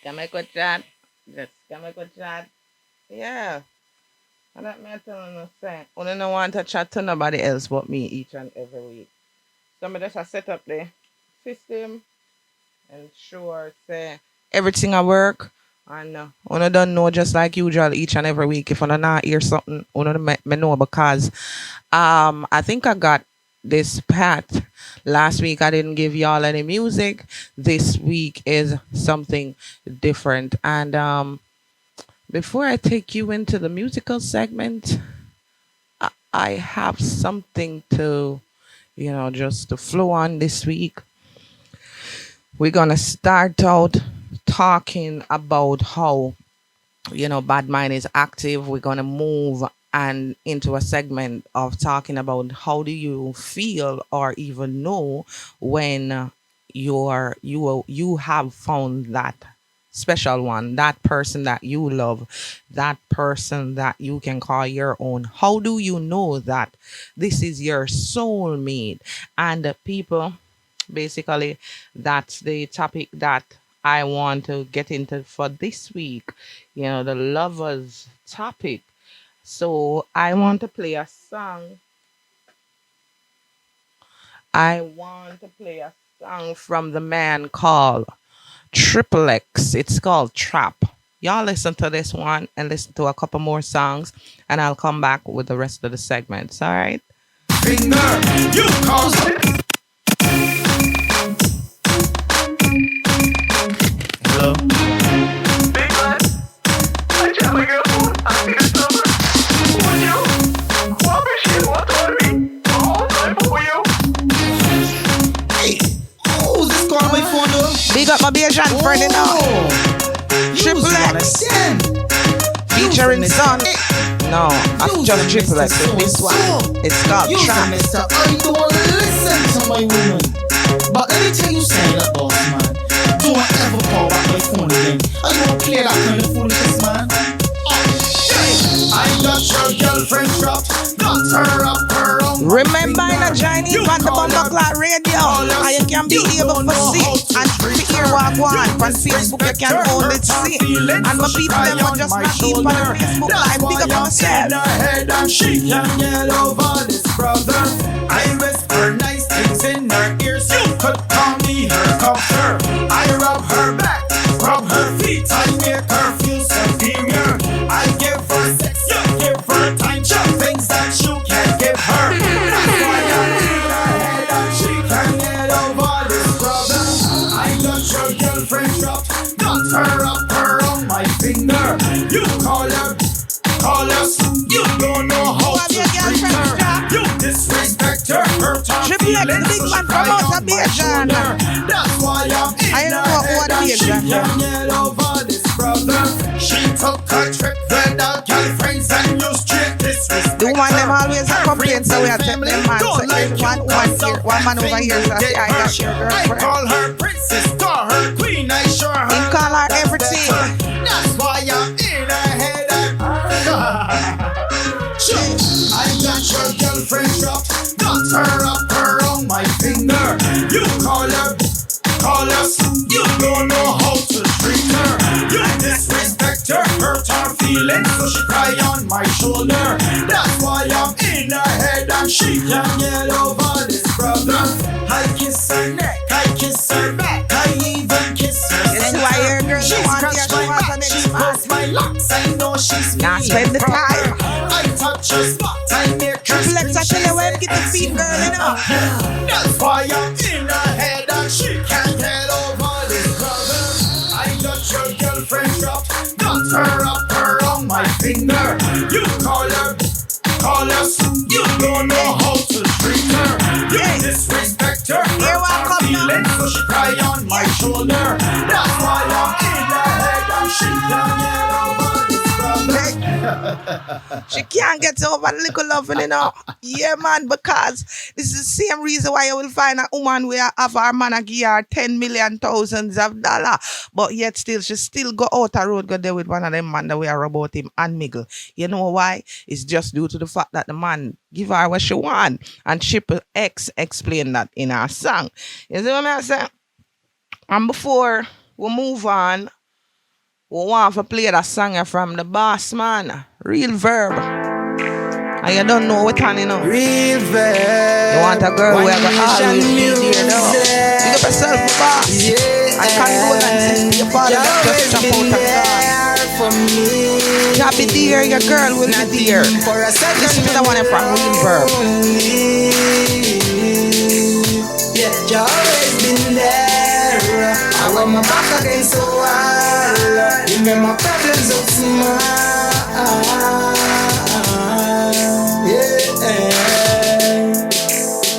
Can I go chat? Yes, can I go chat? Yeah. And that me tell you say, I don't want to chat to nobody else but me each and every week. So I just a set up the system and sure say everything I work and I don't know just like usual each and every week. If I not hear something, I don't me know because I think I got this pat. Last week I didn't give y'all any music. This week is something different. And before I take you into the musical segment, I have something to, just to flow on this week. We're gonna start out talking about how Bad Mind is active. We're gonna move and into a segment of talking about how do you feel or even know when you have found that special one, that person that you love, that person that you can call your own. How do you know that this is your soulmate? And people, basically, that's the topic that I want to get into for this week. The lovers topic. So I want to play a song. I want to play a song from the man called Triple X. It's called Trap. Y'all listen to this one and listen to a couple more songs, and I'll come back with the rest of the segments. All right. Finger, you cause hello. Big man, I check my girl phone. I think it's number. Who are you? What appreciate what told me? All time for you. Hey, who's this calling my phone though? Big up my Bayesian friend now. Triple X. Featuring Son. No, I'm just Triple X with this one. It's called Trap. I don't listen to my woman. But let me tell you something, that boss man. Don't ever call back my phone again. I don't play that kind of foolishness, man. I got your girlfriend trapped. Got her up her own. Remember in a Chinese on the Bumbuckler radio, and you can be able to see and to hear what I want. On Facebook you can only see. And my people them will just not keep on Facebook live. Big up yourself. Head and she can get over this brother. I whisper nice things in her ears. You could call me her comforter. I rub her back, rub her feet. I make her feel superior. I give her sex, you give her time. Show things that you can't give her. That's why I'm in her head and she can get over this brother. I got your girlfriend dropped, got her up her on my finger. You call her, you don't know how to treat her. You disrespect her, hurt her feelings, so she cry on my shoulder. That's why I'm in her head and she can't get over this brother. She took a trip with her girlfriends and you straight disrespect. The woman them always a complaint, so we have to them man. So one man over here says I got your I girlfriend. call her princess, call her queen, I sure her. He call her everything. That's why I'm in her head and I got your girlfriend dropped, got her up her on my finger. You call her, you don't know how to treat her. You disrespect her, hurt her feelings, so she cry on my shoulder. That's why I'm in her head and she can't get over this brother. I kiss her neck, I kiss her back, I even kiss her. This is why your girl She don't want to scratched my back, she pulls my locks, I know she's me. Now spend the time. I touch her spot, I make her Triple X, I tell you where to get the feet, girl, you know. That's why I'm in her head and she can't get over this brother. I got your girlfriend dropped, got her up her on my finger. You call her, you don't know how to treat her. You disrespect her, hurt her feelings, so she cry on my shoulder. That's why I'm in her head and she can't get over this brother. She can't get over little loving, you know. Yeah, man, because this is the same reason why you will find a woman where have her man a give her 10 million thousands of dollars, but yet still she still go out a road go there with one of them man that we are about him and Miggle. You know why? It's just due to the fact that the man give her what she want, and Triple X explained that in her song. You see what I'm saying? And before we move on, who want to play that song from the boss man. Real verb. And you don't know what on you know. Real verb. You want a girl who have always be there though. Big up yourself, my boss. Yeah. And condolence to your father that just jump out and gone. For me. You'll be there, your girl will be there. Listen to the one from Real Verb. Yeah, you always been there. I want my back against the wall. You make my problems look small.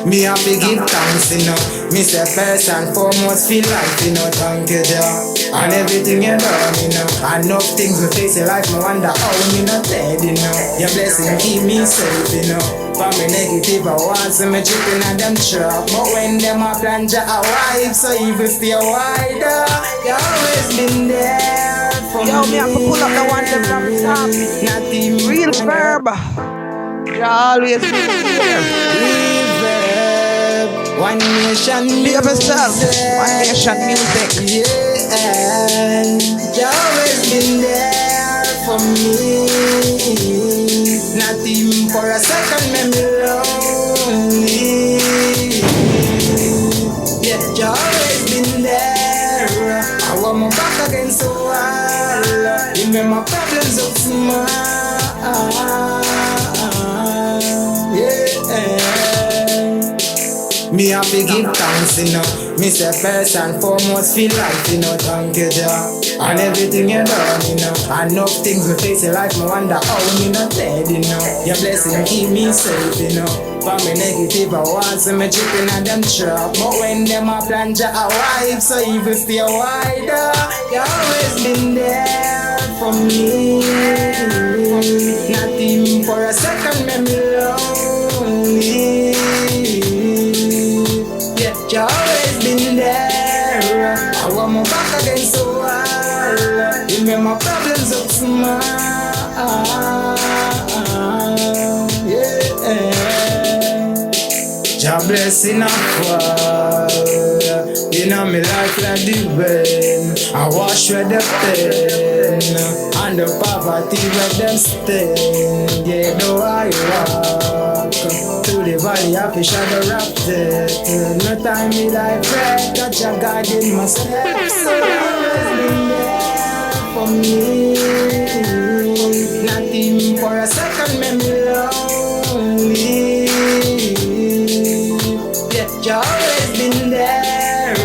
Me have to give thanks, you know. Me say first and foremost feel like, you know, thank you, Jah. And everything you done, you know. And enough things we face in life, me wonder how me not dead, you know. Your blessing keep me safe, you know. For me negative, I want some me chipping and them trap. But when them a plan, Jah a wipe, so evil stay wider. You always been there for me. Yo, me have to pull up the one them from the top. Not even Real Verb. You always been there. Real verb. One nation music. Big up yourself. One nation music. Yeah, you always been there for me. Not even for a second, make me lonely. Yeah, you always been there. I want my back against the wall. You make my problems look small. Me have to give thanks, you know. Me say first and foremost feel like, you know, thank you, Jah. And everything you done, you know. And enough things we face in life, me wonder how me not dead, you know. Your blessing keep me safe, you know. For me negative, I want some me chipping and them trap. But when them a plan, Jah a wipe, so evil stay wider. You always been there for me. Not even for a second, make me lonely. You always been there. I want my back against the wall. You make my problems look small. Yeah. Your blessing a fall. You know me life like the rain. I wash with the pain and the poverty with them stain. Yeah, know how you walk through the valley of the shadow of death. No time me like bread, got your God in my steps. So always been there for me. Not even for a second, make me lonely. Yeah, you always been there.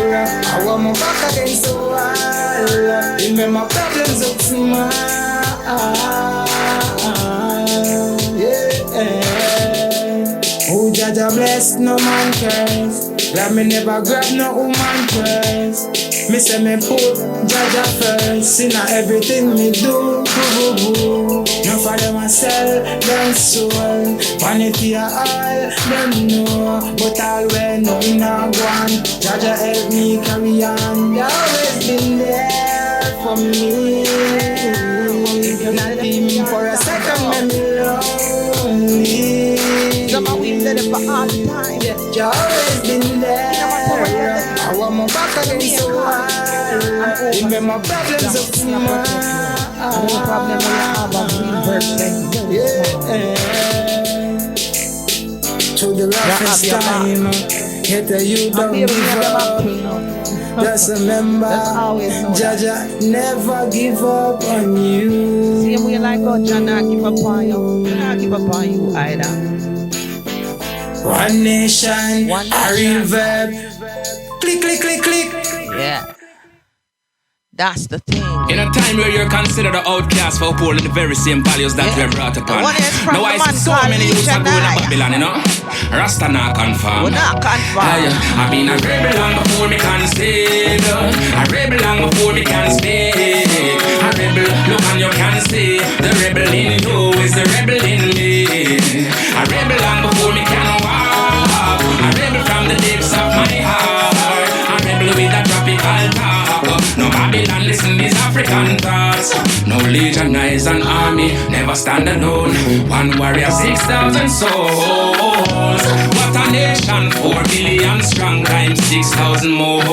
I want my back against the wall. You make my problems look small. Who judge a bless, no man curse. Let me never grab no woman curse. Me say me put judge a first. In everything me do. No for them I sell them soul. Vanity a all them know. But all when nothing a go on. Judge a help me carry on. You always been there for me. Not even for a second me lonely. Some we did it for all the time. You always been there. I want my back against the wall. You make my problems up small. No problem when you have a Real Verb thing. To the roughest time, hit you don't give up. Just remember, Jaja never give up on you. See we like God, Jah not give up on you. He not give up on you either. One nation, a real verb. Click, click, click, click. Yeah. That's the thing. In a time where you're considered an outcast for upholding the very same values that we're brought upon. Now I see so many youths are going to Babylon, you know. Rasta not confirm. I've been a rebel long before me can stay. A rebel long before me can stay. A rebel, look and you can see. The rebel in you is the rebel in me. A rebel long before me can walk. A rebel from the depths of my heart. A rebel with a tropical talk. No Babylon, listen these African thoughts. No legionize an army, never stand alone. One warrior, 6,000 souls. knows. What a nation, 4 billion strong times 6,000 more.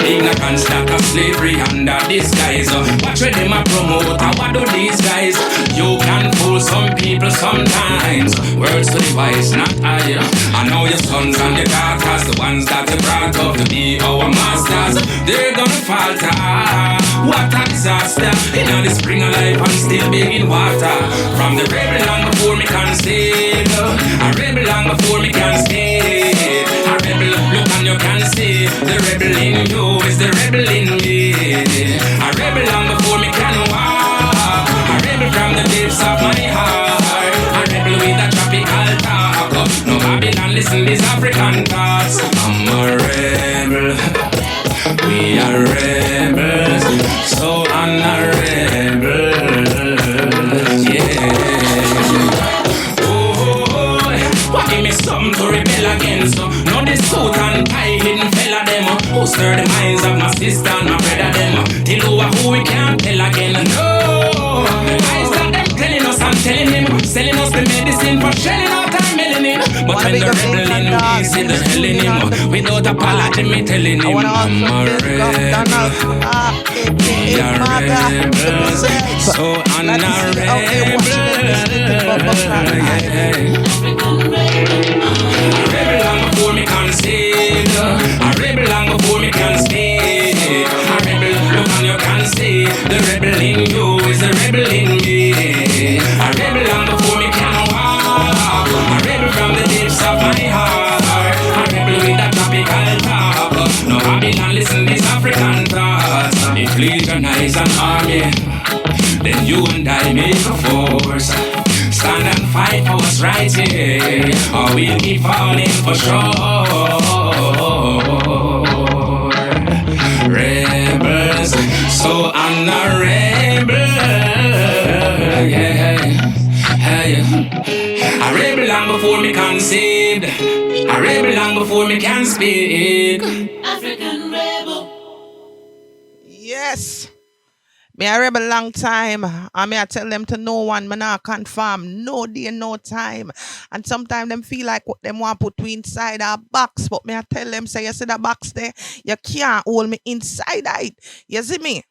Ignorance that a slavery under disguise. Watch where them a promote, and what do these guys? You can fool some people sometimes. Words to the wise, not I. I know your sons and your daughters, the ones that you brought up to be our masters, they're gonna falter. What a disaster. You know the spring of life and still begging water. From the rebel long before me conceive, a rebel long before me can speak. A rebel, look and you can see the rebel in you is the rebel in me. A rebel long before me can walk. A rebel from the depths of my heart. A rebel with a tropical talk. No Babylon, listen these African thoughts. I'm a rebel. We are rebels, so honorable. Yeah. Oh, give me something to rebel against. No this suit and tie hidden fella them. Who stir the minds of my sister and my brother them. Till who we can't tell again. No, I start them telling us and telling him, selling us the medicine for shelling out our melanin. But when the rebel in me see the hell in him, without apology me telling him I'm a rebel. We are rebels, so honorable. A rebel long before me conceived, a rebel long before me can speak. A rebel, look and you can see the rebel in you is the rebel in me. A rebel long before me can walk. A rebel from the depths of my heart. A rebel with a tropical talk. No Babylon, listen these African thoughts. If legalize an army, then you and I make a force. Stand and fight for what's right here, or we'll keep falling for sure. Rebels, so honorable. Yeah. A rebel long before me conceived, a rebel long before me can speak. African rebel. Yes. Me a rebel long time. And me I tell them to no one, me not confirm. No day, no time. And sometimes them feel like what them want put me inside a box. But me I tell them, say, you see the box there? You can't hold me inside it. You see me?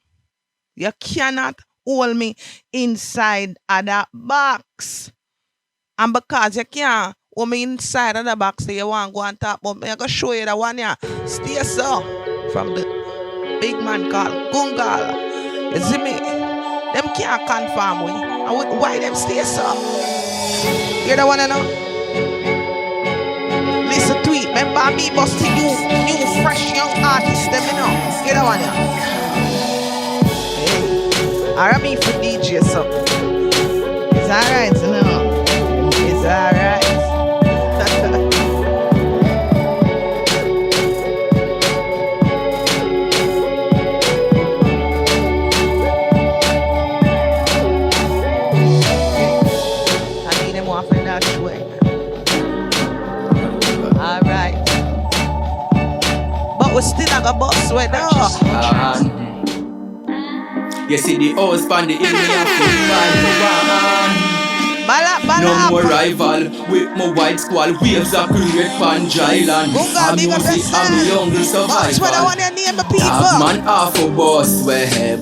You cannot hold me inside of that box. And because you can't hold me inside of the box, so you want to go and talk about me, I'm going to show you the one here. Stay so. From the big man called Gungal. You see me? Them can't confirm we. And why them stay so? You don't wanna know? Listen to it. Remember me busting new fresh young artists, them you know. You don't wanna know? Hey. I me for DJ so. It's alright, you know. It's alright. We still have a boss with us. You see the house pan the hill, me have to find no more rival with my white squall. Waves are create pan dry land. I'm music, I'm the young survivor. What I want to name the people. Man half a boss where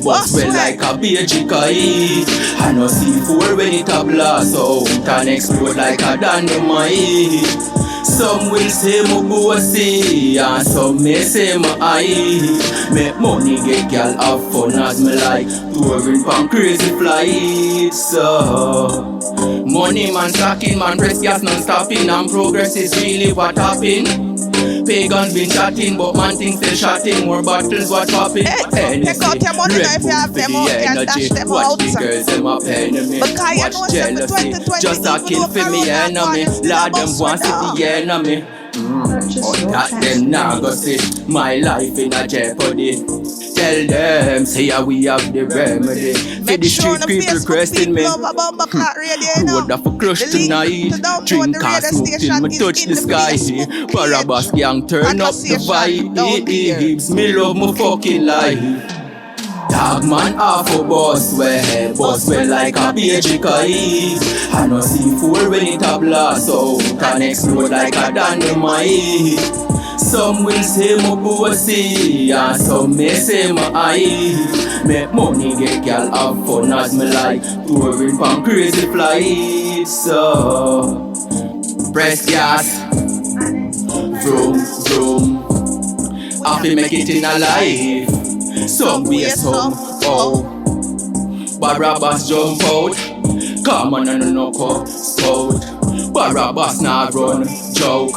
like a beige kite. I no see four when it a blast out and explode like a dynamite. Some will say my bossy and some may say my eye. Make money get girl have fun as me like touring from crazy flights. Money man stacking, man press gas non-stopping, and progress is really what happen. Pagans been chatting, but man things still shotting. More bottles what popping. Hey, take out your money now if you have them out and dash them out. Watch the girls them up enemy. Watch jealousy, just a kill for me enemy. Lord them want to be enemy. On that them now go see my life in a jeopardy. Tell them, say how we have the remedy. For the street people requesting me. What the fuck crush tonight? Drink and smoke till me touch the sky. Parabas gang turn up the vibes. Me love my fucking life. Dog man off a bus way like a beige kite. I no see fool when it a blast out and explode like a dynamite. Some will say my bossy and some may say my eye. Make money get girl have fun as me like touring from crazy flights. So press gas, vroom vroom. I feel make it in a life. Some way somehow Barabbas jump out. Come on and knock out spout. Barabbas not run joke.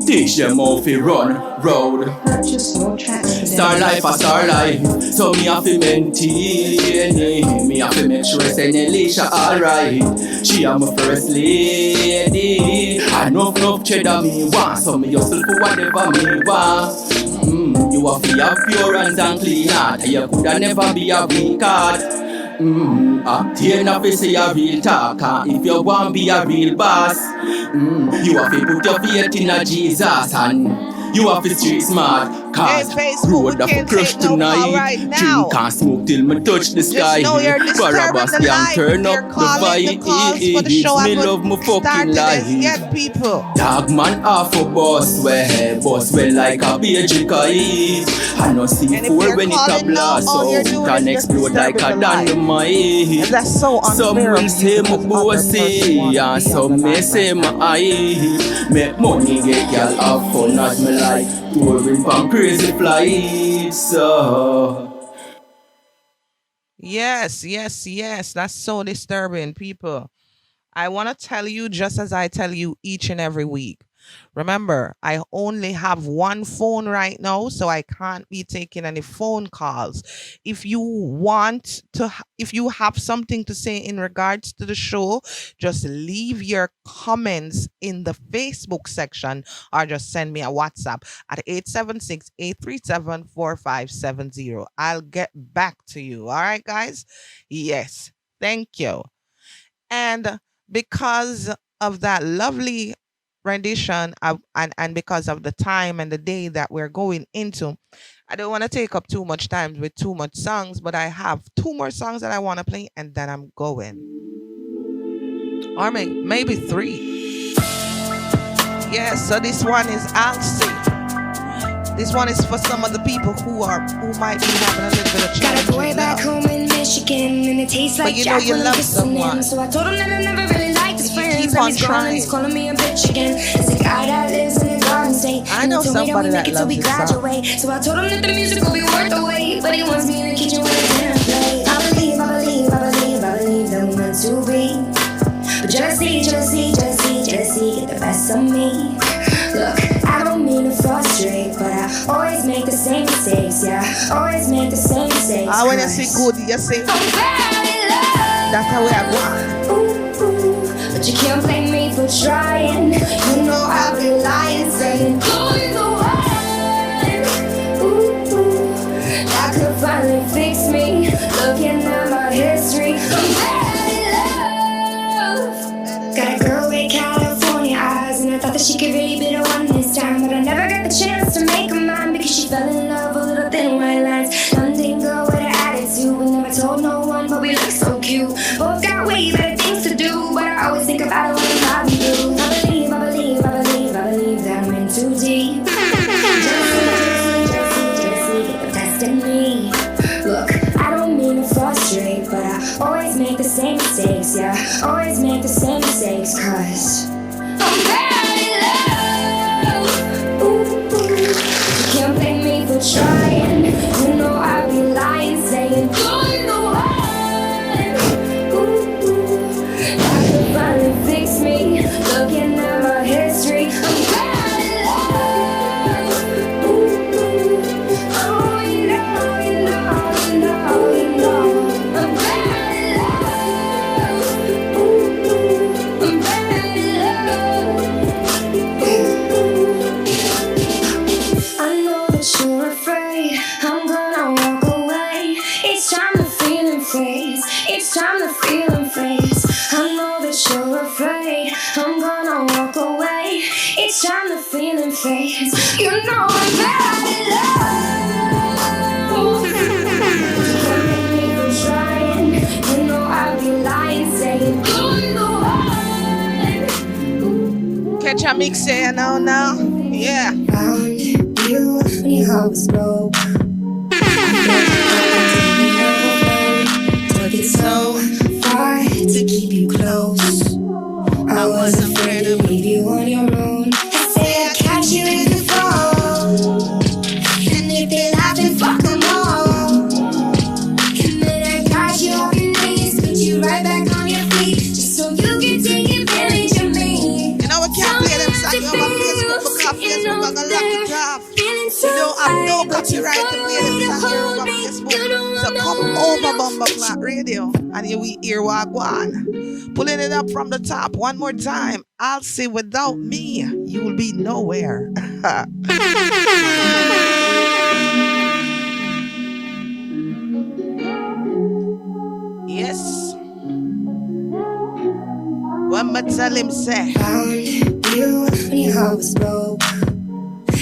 Teach them how to run road. Star life a star life. So me have to maintain it. Me have to make sure say Nelisha alright. She am my first lady. Enough cheddar me want. So me hustle for whatever me want. You have to have pure hands and clean heart. You coulda never be a weak heart. Obtain a face a real talk. If you want be a real boss, you have to put your faith in a Jesus and you have to street smart. Cause road have to crush tonight. Drink and smoke till me touch the sky. Barabbas can turn up the vibe. Me love my fucking life. Dog man off a bus way like a beige kite. I no see fool when it a blast out can explode like a dynamite. That's so unfair. Some will say my bossy and some may say my eye. Make money get girl have fun as me like touring from crazy flights. Yes. That's so disturbing, people. I want to tell you just as I tell you each and every week. Remember, I only have one phone right now, so I can't be taking any phone calls. If if you have something to say in regards to the show, just leave your comments in the Facebook section or just send me a WhatsApp at 876-837-4570. I'll get back to you. All right, guys? Yes. Thank you. And because of that lovely rendition and because of the time and the day that we're going into, I don't want to take up too much time with too much songs, but I have two more songs that I want to play and then I'm going. Or maybe three. Yes, so this one is Alcy. This one is for some of the people who might be having a little bit of challenge. Got a boy back home in Michigan and it tastes like Jack when I'm kissing him. So I told him that I never really liked his friends. Keep on trying. He's calling me a bitch again. It's a guy that lives in the Garden State. I know somebody that loves this song. So I told him that the music will be worth the wait, but he wants me in the kitchen with a dinner plate. I believe that we're meant to be. But jealousy get the best of me. Look, I don't mean to frustrate, but I always make the same mistakes. Yeah, always make the same mistakes. When you say good, you say that's how we are going. Ooh, but you can't blame me for trying. You know I'll be lying, saying you're the one. Ooh, that could finally fix me. Looking at my history, I'm bad in love. Got a girl with California eyes, and I thought that she could really be the one this time, but I never got the chance to make her mine because she fell in love with little thin white lines. London girl with an attitude, we never told no one, but we look so cute. Both got way better things to do, but I always think about it when I'm through. I believe that I'm in too deep. Jealousy, get the best in me. Look, I don't mean to frustrate, but I always make the same mistakes. Yeah, always make the same mistakes, cause I'm bad in love. Ooh, you can't blame me for trying. You know I'll be lying, saying you're the one. Ooh, I could finally fix me. Looking at my history, I'm bad in love. Ooh, oh, you know, I'm bad in love. Ooh, I'm bad in love. I know that you're afraid I'm gonna walk away. It's time the feeling fades. It's time the feeling fades. I know that you're afraid I'm gonna walk away. It's time the feeling fades. You know I'm bad in love. a mix here now. Yeah. Found you when your heart was broke. Took it so far to keep you close. I was afraid to leave you on your own. I said I'd catch you in the fall. And if they laugh and fuck them all. And then I got you off your knees, put you right back on your feet, just so you can take advantage of me. You know we can't play them songs over Facebook because Facebook gonna lock it off. We don't have no copyright to play them songs here over Facebook. So come over Bumble Clock Radio and you will hear what go on. Pulling it up from the top one more time. I'll say without me, you will be nowhere. Yes. One more tell him say. Found you when your heart was broke.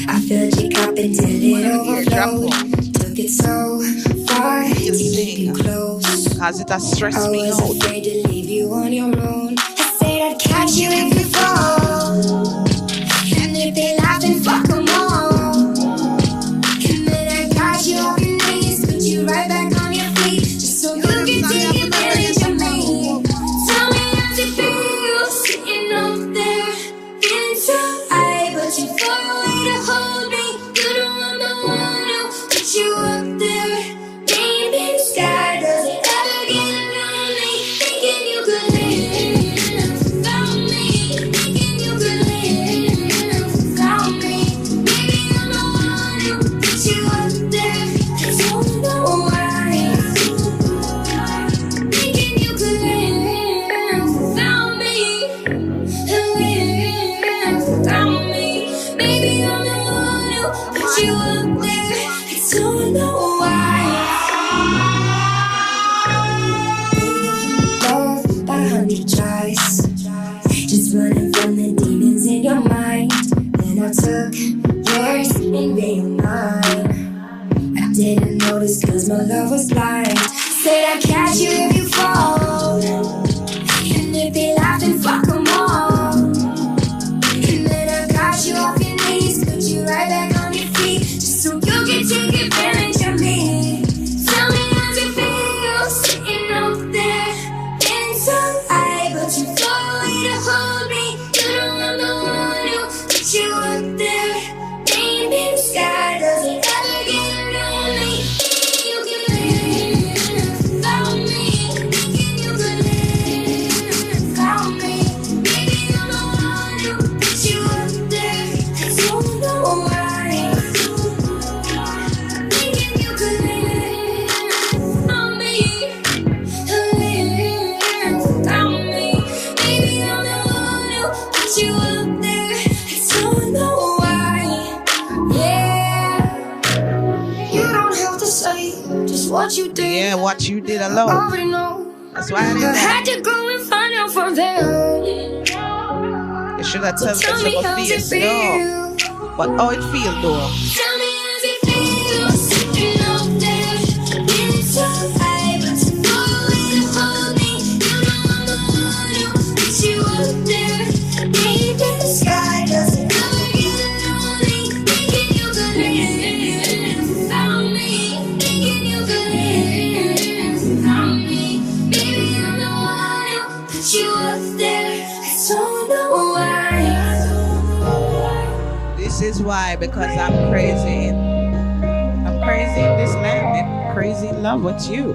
I filled your cup until it overflowed. Took it so far to keep you close. Cause it has stressed me out. I was afraid to leave you on your own. I said I'd catch you if you fall. And if they laugh and fuck them all. And then I got you off your knees, put you right back on your feet, just so you can take advantage of me. Tell me how's it feel, sitting up there, feeling so high, but you far away to hold me. You don't want the one who put you up there, named in the sky. Does it ever get lonely, thinking you could live without me, thinking you could live without me? Maybe I'm the one who put you up there, I don't know why, thinking you could live without me, live without me. Maybe I'm the one who put you up there, I don't know why. Love by 100 tries, just running from the demons in your mind. Then I took yours and made them mine. I didn't notice cause my love was blind. Said I'd catch you if you fall. And if they laugh and fuck them all. And then I got you off your knees, put you right back on your feet, just so you can take advantage of me. Tell me how's it feel, sitting up there, feeling so high, but you far away to hold me. You don't want the one who put you up there, named in the sky. Does it ever get lonely, thinking you can live without me, thinking you could live without me? Maybe I'm the one who put you up there, I don't know why, thinking you could live without me, live without me. Maybe I'm the one who put you up there, I don't know why. Yeah, you don't have to say just what you did. Yeah, what you did I alone. already know. That's why I You did that. had to go and find out from them. You should have told Tell us me about how's it face. No. feel. But how it feel though? Tell me how's it feel, sitting up there, feeling so high, but you far away to hold me. You know I'm the one who put you up there, deep in the sky. Does it ever get lonely, thinking you could live without me, thinking you could live without me? Maybe I'm the one who put you up there, I don't know why. This is why, because I'm crazy. I'm crazy in this land and crazy in love with you.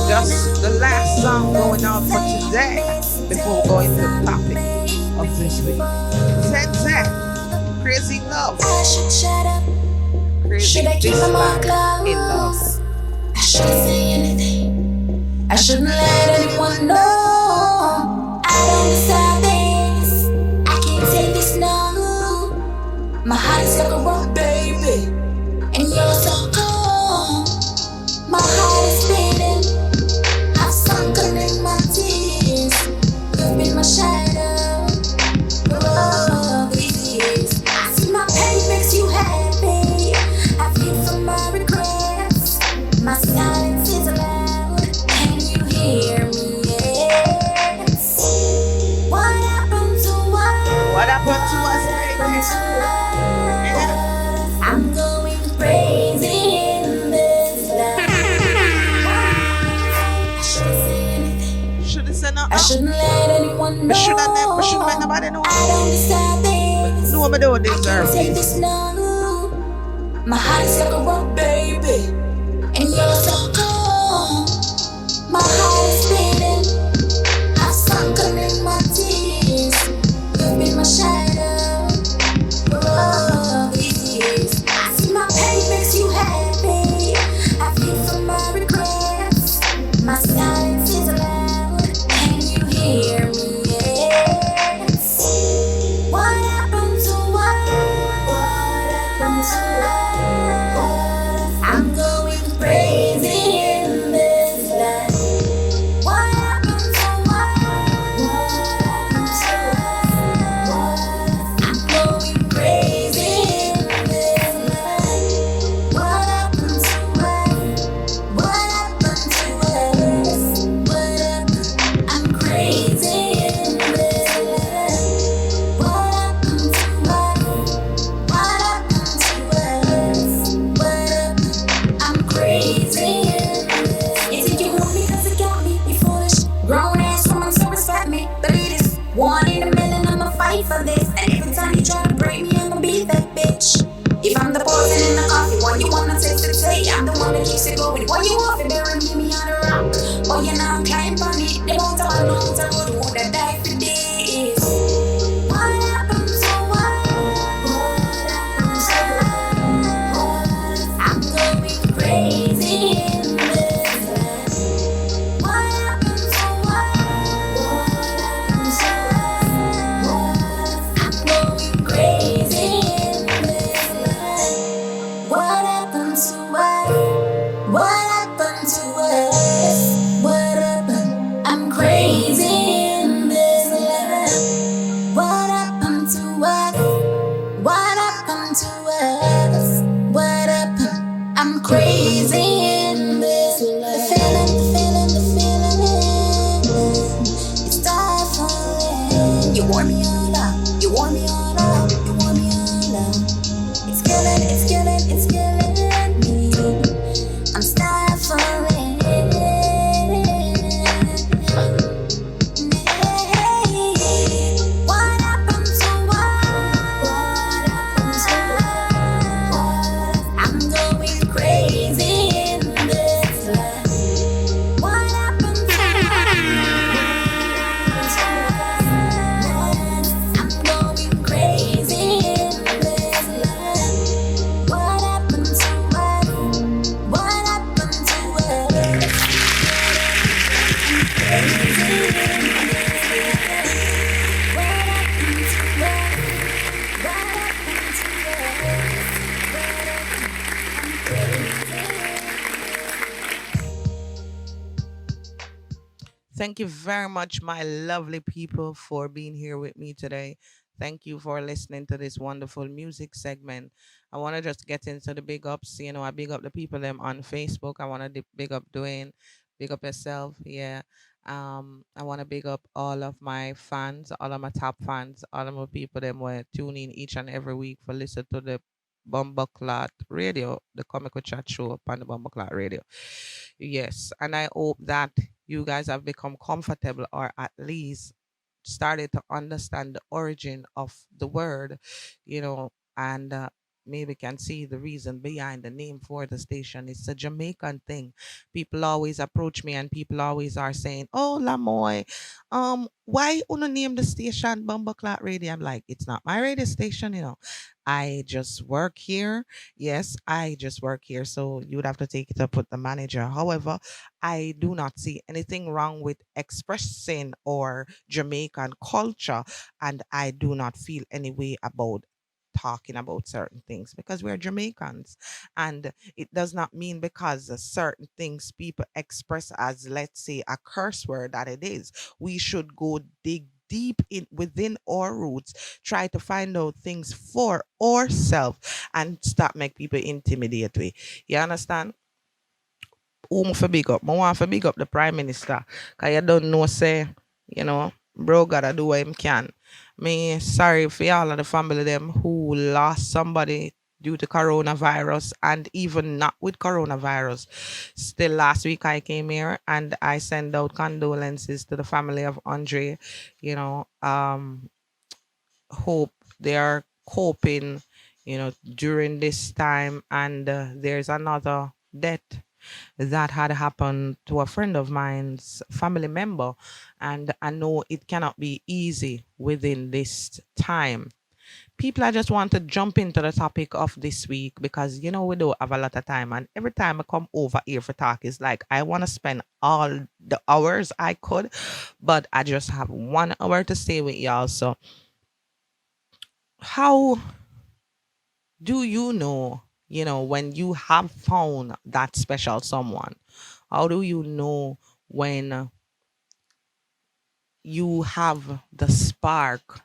Just the last song going on for today before going to the topic of this week. Zen, crazy love. I should shut up. Crazy Should I keep this them all land closed? in love. I shouldn't say anything. I shouldn't let anyone know. I don't deserve this. I can't take this no. My heart is like a rock, baby, and you're so cold. My heart is beating. I've sunken in my tears. You've been my shadow for all these years. I see my pain makes you happy. I feel for my regrets. My silence is loud. Can you hear me? Yes. What happened to what? I'm going crazy in this life. I shouldn't say anything. Shouldn't say nothing. I shouldn't let anyone know. Shouldn't let nobody know. I don't deserve this. No, but don't I deserve can't take this. this no. My heart is like a rock, baby, and you're so cold. My heart is beating. I've sunken in my tears. You've been my shadow for all these years. I see my pain makes you happy. I feel for my regrets. My silence is loud. Can you hear me? Yes. What happened to what? What happened to what? I'm going crazy in this life. What happened to what? What happened to what? I'm going crazy in this life. What happened to what? What happened to us? What happened? I'm crazy in this life. What happened to what? What happened to us? What happened? I'm crazy in this. You think you want me 'cause it got me? You foolish grown ass woman, so respect me. Believe this. One in a million, I'ma fight for this. And every time you try to break me, I'ma be that bitch. If I'm the poison in the coffee, why you wanna taste it? Say I'm the one that keeps it going. Why you off it there and leave me on the rock? Oh, you know I'm climbing on it. They won't tell no to go to who that die for this. What happened to what? What happened to what? I'm going crazy in this life. What happened to what? What happened to what? I'm going crazy in this life. What happened to what? What happened to us? What happened? I'm crazy in this life. What happened to what? What happened to us? What happened? I'm crazy in this life. The feeling, it's stifling. You wore me all up. You wore me all up. You wore me all up. It's killing, it's killing, it's killing me. I'm stifling. What happened to what? What happened to what? I'm going crazy in this life. What happened to what? I'm going crazy in this life. What happened to what? What happened to what? Thank you very much, my lovely people, for being here with me today. Thank you for listening to this wonderful music segment. I want to just get into the big ups. You know, I big up the people them on Facebook. I want to big up Dwayne, big up yourself. Yeah. I want to big up all of my fans, all of my top fans, all of my people them were tuning each and every week for listen to the Bumbleclot Radio, the Comical Chat Show upon the Bumbleclot Radio. Yes, and I hope that you guys have become comfortable or at least started to understand the origin of the word, and maybe can see the reason behind the name for the station. It's a Jamaican thing. People always approach me and people always are saying, "Oh, Lamoy, why you name the station Bumbleclot Radio?" I'm like, it's not my radio station, I just work here. Yes, I just work here. So you would have to take it up with the manager. However, I do not see anything wrong with expressing or Jamaican culture, and I do not feel any way about talking about certain things because we're Jamaicans, and it does not mean because certain things people express as, let's say, a curse word that it is. We should go dig deep in within our roots, try to find out things for ourselves, and stop make people intimidate we. You understand? Who me for big up? I want for big up the Prime Minister. Cause you don't know, say, bro gotta do what him can. Me sorry for all of the family them who lost somebody due to coronavirus and even not with coronavirus. Still last week I came here and I sent out condolences to the family of Andre. You know, hope they are coping, during this time. And there's another death that had happened to a friend of mine's family member. And I know it cannot be easy within this time. People, I just want to jump into the topic of this week because we don't have a lot of time, and every time I come over here for talk, it's like I want to spend all the hours I could, but I just have 1 hour to stay with y'all. So, how do when you have found that special someone? How do you know when you have the spark,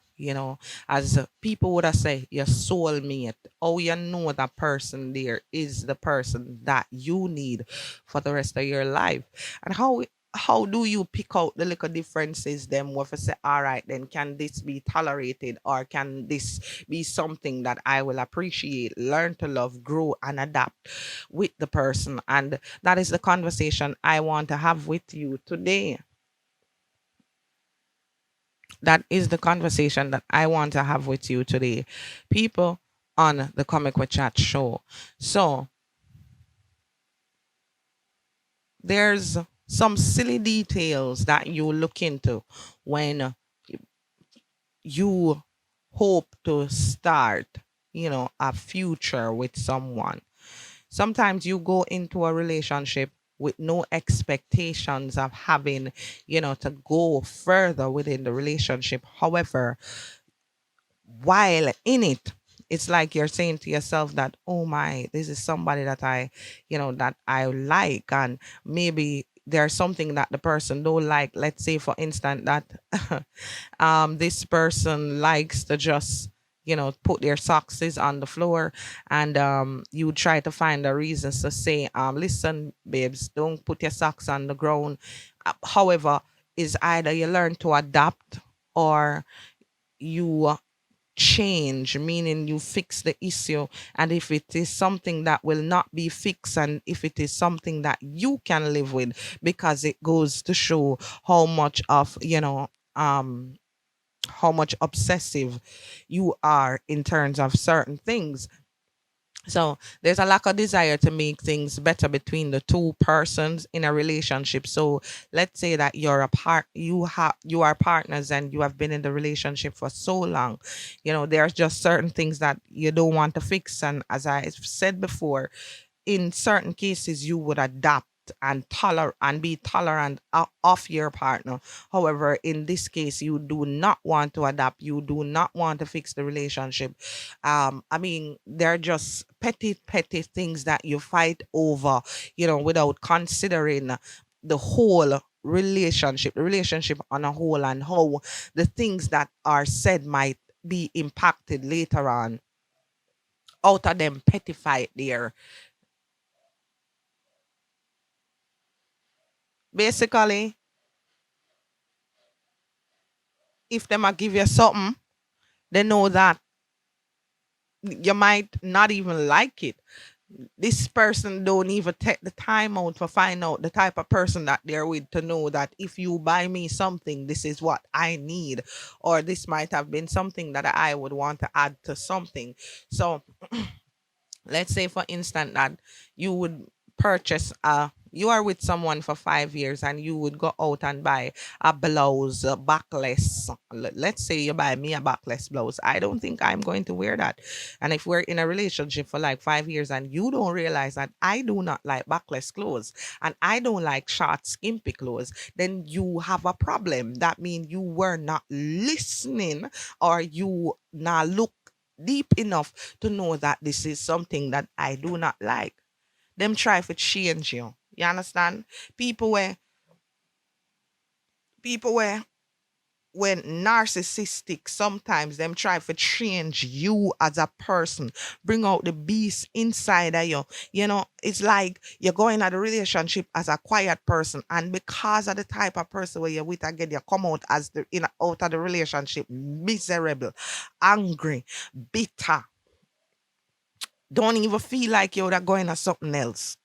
as people would have said, your soulmate? Oh, you know that person there is the person that you need for the rest of your life. And how do you pick out the little differences them where you say, all right, then can this be tolerated, or can this be something that I will appreciate, learn to love, grow, and adapt with the person? And that is the conversation I want to have with you today. That is the conversation that I want to have with you today, people, on the Comic with Chat show. So there's some silly details that you look into when you hope to start, a future with someone. Sometimes you go into a relationship with no expectations of having, to go further within the relationship. However, while in it, it's like you're saying to yourself that, oh my, this is somebody that that I like. And maybe there's something that the person don't like. Let's say, for instance, that this person likes to just put their socks on the floor, and you try to find the reasons to say, listen, babes, don't put your socks on the ground. However, is either you learn to adapt, or you change, meaning you fix the issue. And if it is something that will not be fixed, and if it is something that you can live with, because it goes to show how much of how much obsessive you are in terms of certain things. So there's a lack of desire to make things better between the two persons in a relationship. So let's say that you are partners and you have been in the relationship for so long. There's just certain things that you don't want to fix. And as I said before, in certain cases you would adapt and be tolerant of your partner. However, in this case, you do not want to adapt, you do not want to fix the relationship. I mean, they're just petty things that you fight over, without considering the whole relationship on a whole, and how the things that are said might be impacted later on out of them petty fight there. Basically, if them a give you something, they know that you might not even like it. This person don't even take the time out to find out the type of person that they're with, to know that if you buy me something, this is what I need, or this might have been something that I would want to add to something. So let's say, for instance, that you would purchase you are with someone for 5 years, and you would go out and buy a blouse, a backless. Let's say you buy me a backless blouse. I don't think I'm going to wear that. And if we're in a relationship for like 5 years and you don't realize that I do not like backless clothes, and I don't like short, skimpy clothes, then you have a problem. That means you were not listening, or you not look deep enough to know that this is something that I do not like. Them try to change you. You understand? People where when narcissistic, sometimes them try to change you as a person, bring out the beast inside of you. You know, it's like you're going at a relationship as a quiet person, and because of the type of person where you're with again, you come out as out of the relationship miserable, angry, bitter. Don't even feel like you're going at something else.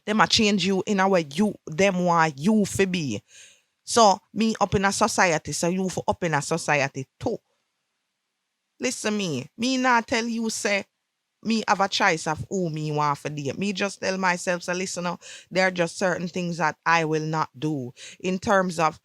Them a change you in a way them want you to be. So me up in a society, so you for up in a society too. Listen me not tell you say me have a choice of who me want for date. Me just tell myself, so listen now, there are just certain things that I will not do in terms of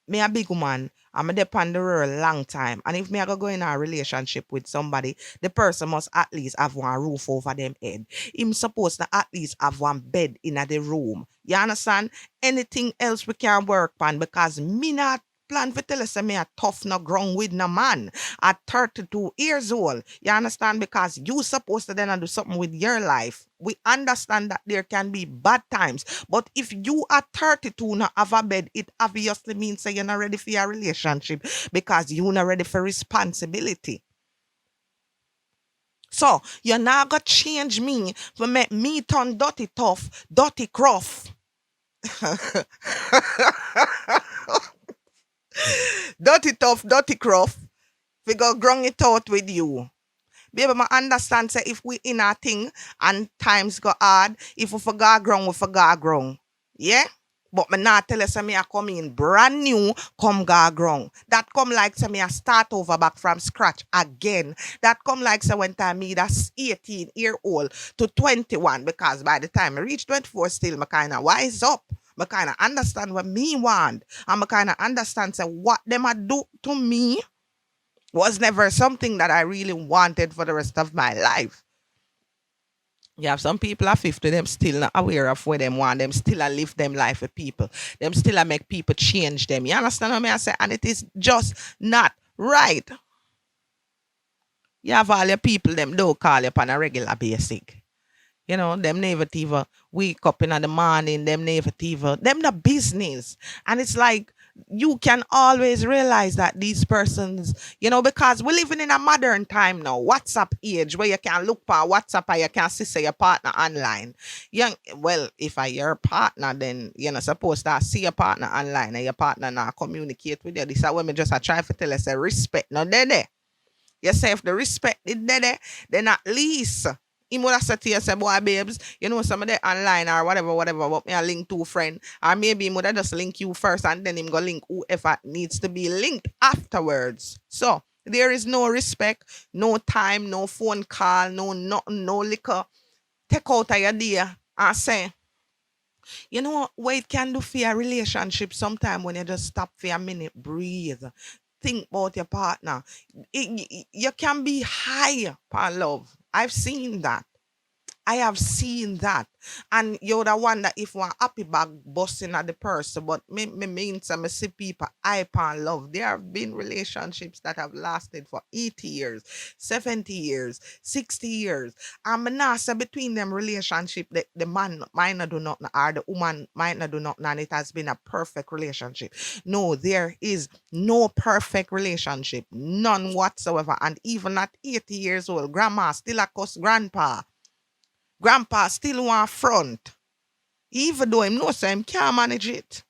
me a big woman. I'm a depend the world long time. And if me I go in a relationship with somebody, the person must at least have one roof over them head. Him supposed to at least have one bed in the room. You understand? Anything else we can work on, because me not plan for tell us me a tough no ground with no man at 32 years old. You understand? Because you supposed to then do something with your life. We understand that there can be bad times, but if you are 32 not have a bed, it obviously means that you're not ready for your relationship, because you're not ready for responsibility. So you're not gonna change me for make me turn dirty tough, dirty gruff. Dirty tough, dirty gruff. We go grung it out with you. Baby, I understand say if we in a thing and times go hard, if we forgot ground, we forgot ground. Yeah? But me not tell us me I come in brand new, come go ground. That come like say me I start over back from scratch again. That come like say when time me that's 18-year-old to 21, because by the time I reach 24 still I kind of wise up. I kind of understand what me want. And I kind of understand say what them a do to me was never something that I really wanted for the rest of my life. You have some people at 50, them still not aware of where them want. Them still a live them life with people. Them still a make people change them. You understand what I say? And it is just not right. You have all your people, them don't call you on a regular basic. You know, them never even wake up in the morning, them never even, them the business. And it's like, you can always realize that these persons, you know, because we're living in a modern time now, WhatsApp age, where you can look for WhatsApp and you can see your partner online. Well, if I your partner, then you're not supposed to see your partner online and your partner not communicate with you. This is what me just try to tell us, respect. No, there. You say if the respect is there, then at least him would have said to you, say, boy, babes, you know, some of the online or whatever, but me a link to a friend. Or maybe him would have just link you first and then him go link whoever needs to be linked afterwards. So there is no respect, no time, no phone call, no nothing, no liquor. Take out of your day and say, you know what it can do for your relationship sometime when you just stop for a minute, breathe, think about your partner. You can be high for love. I've seen that. I have seen that. And you're the one that if one happy bag busting at the person, but me mean some see people I pan love. There have been relationships that have lasted for 80 years, 70 years, 60 years. And me not say between them relationship, the man might not do nothing or the woman might not do nothing and it has been a perfect relationship. No, there is no perfect relationship. None whatsoever. And even at 80 years old, grandma still a cuss grandpa. Grandpa still want front. Even though him know say him can't manage it.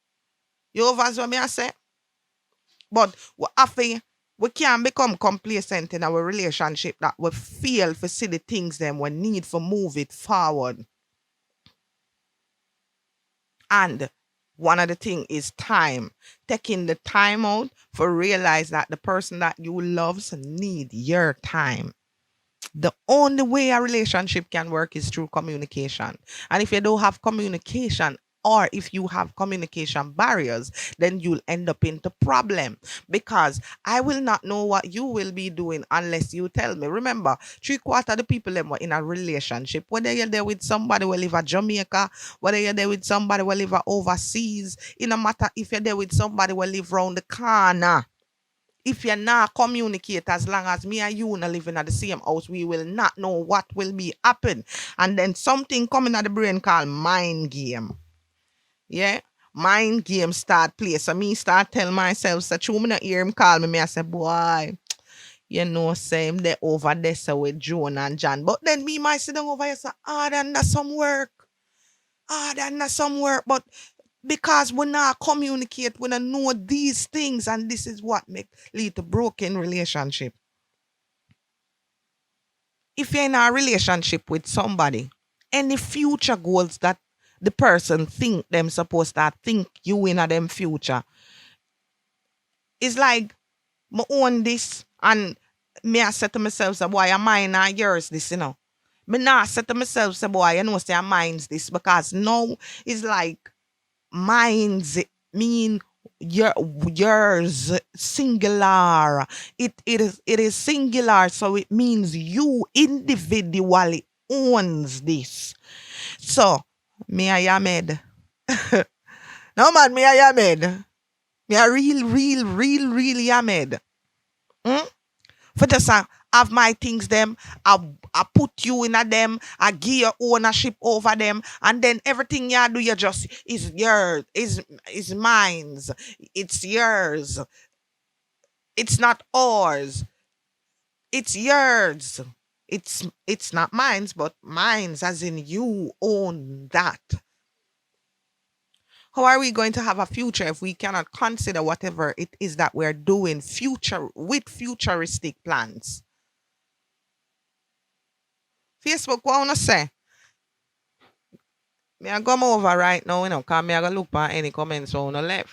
You overstand what me I say? But we can't become complacent in our relationship that we feel for see the things them we need for move it forward. And one of the things is time. Taking the time out for realize that the person that you loves need your time. The only way a relationship can work is through communication. And if you don't have communication, or if you have communication barriers, then you'll end up into problem, because I will not know what you will be doing unless you tell me. Remember, 3/4 of the people them were in a relationship. Whether you're there with somebody who live at Jamaica, whether you're there with somebody who live overseas, it no matter if you're there with somebody who live around the corner. If you're not communicate, as long as me and you not living at the same house, we will not know what will be happen. And then something coming at the brain called mind game. Yeah. mind game start play. So me start tell myself, so true, me not hear him call me, I say, boy, you know, say him they over there so with Joan and John. But then me might sit down over here, say, then that's some work. Then that's some work. But because we not communicate, we not know these things, and this is what make lead to broken relationship. If you're in a relationship with somebody, any future goals that the person think them supposed to think you in a them future, it's like me own this and me I say to myself, say, boy, mine and yours this, you know. Me not say to myself, say, boy, you know, say mine's this, because now it's like mine's mean yours singular. It is singular, so it means you individually owns this. So me I am. No man, me I am. Me a really am. For just have my things them, I put you in a them, I give you ownership over them, and then everything you do, you just is yours, is mine's, it's yours, it's not ours, it's yours. It's not mine's, but mine's, as in you own that. How are we going to have a future if we cannot consider whatever it is that we're doing future with futuristic plans? Facebook, what I wanna say? Me I come over right now, you know, because me I go look at any comments on the left.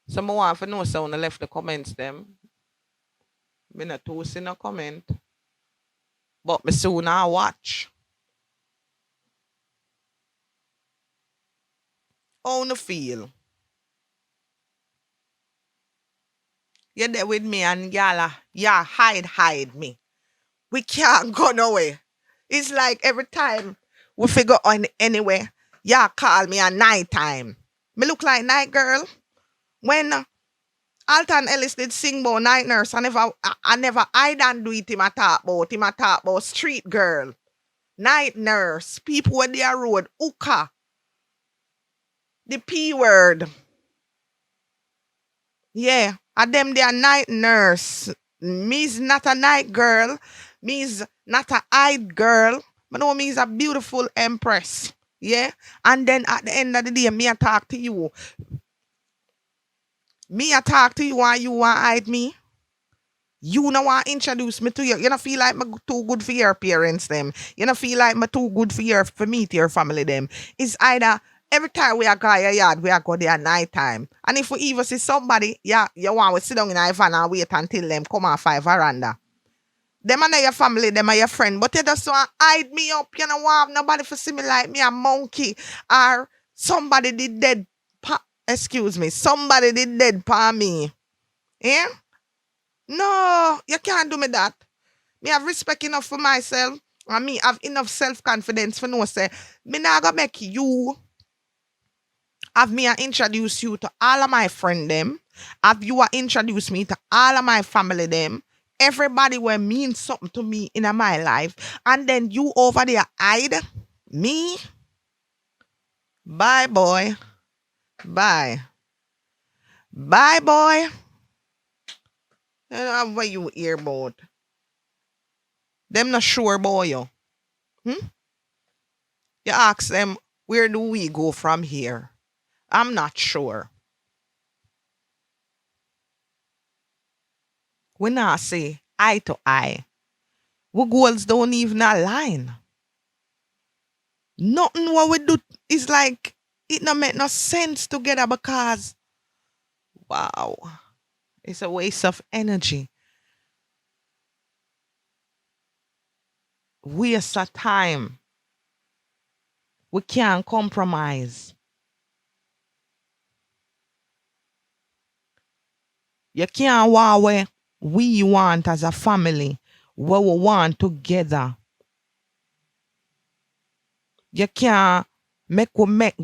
So I want to know so on the left the comments them. Me not too see no comment. But me soon I watch. How you feel? You're there with me and y'all, hide me. We can't go nowhere. It's like every time we figure on anywhere, y'all call me at night time. Me look like night girl. When Alton Ellis did sing about night nurse, I don't do it. Him a talk about street girl, night nurse, people with their road, hookah, the P word. Yeah, and them they are night nurse. Me's not a night girl. Me's not a eyed girl. But no, me's a beautiful empress. Yeah, and then at the end of the day, me I talk to you. Me I talk to you and you want hide me. You know want introduce me to you. You don't feel like I'm too good for your parents them. You don't feel like I'm too good for me to your family them. It's either every time we are go your yard, we are go there at night time. And if we even see somebody, you want to sit down in a van and wait until them come off 5 veranda. Them are not your family, them are your friend. But you just want hide me up. You don't want nobody to see me like me a monkey. Or somebody did dead. Somebody did dead for me. Yeah? No, you can't do me that. Me have respect enough for myself. And me have enough self-confidence for no say. Me not gonna make you have me introduce you to all of my friend them. Have you introduce me to all of my family them. Everybody will mean something to me in my life. And then you over there hide me. Bye, boy. Bye. Bye, boy. You know what you hear about. Them not sure about you. You ask them, where do we go from here? I'm not sure. We not say eye to eye. We goals don't even align. Nothing what we do is like, it don't make no sense together because, wow, it's a waste of energy. Waste of time. We can't compromise. You can't want where we want as a family, what we want together. You can't make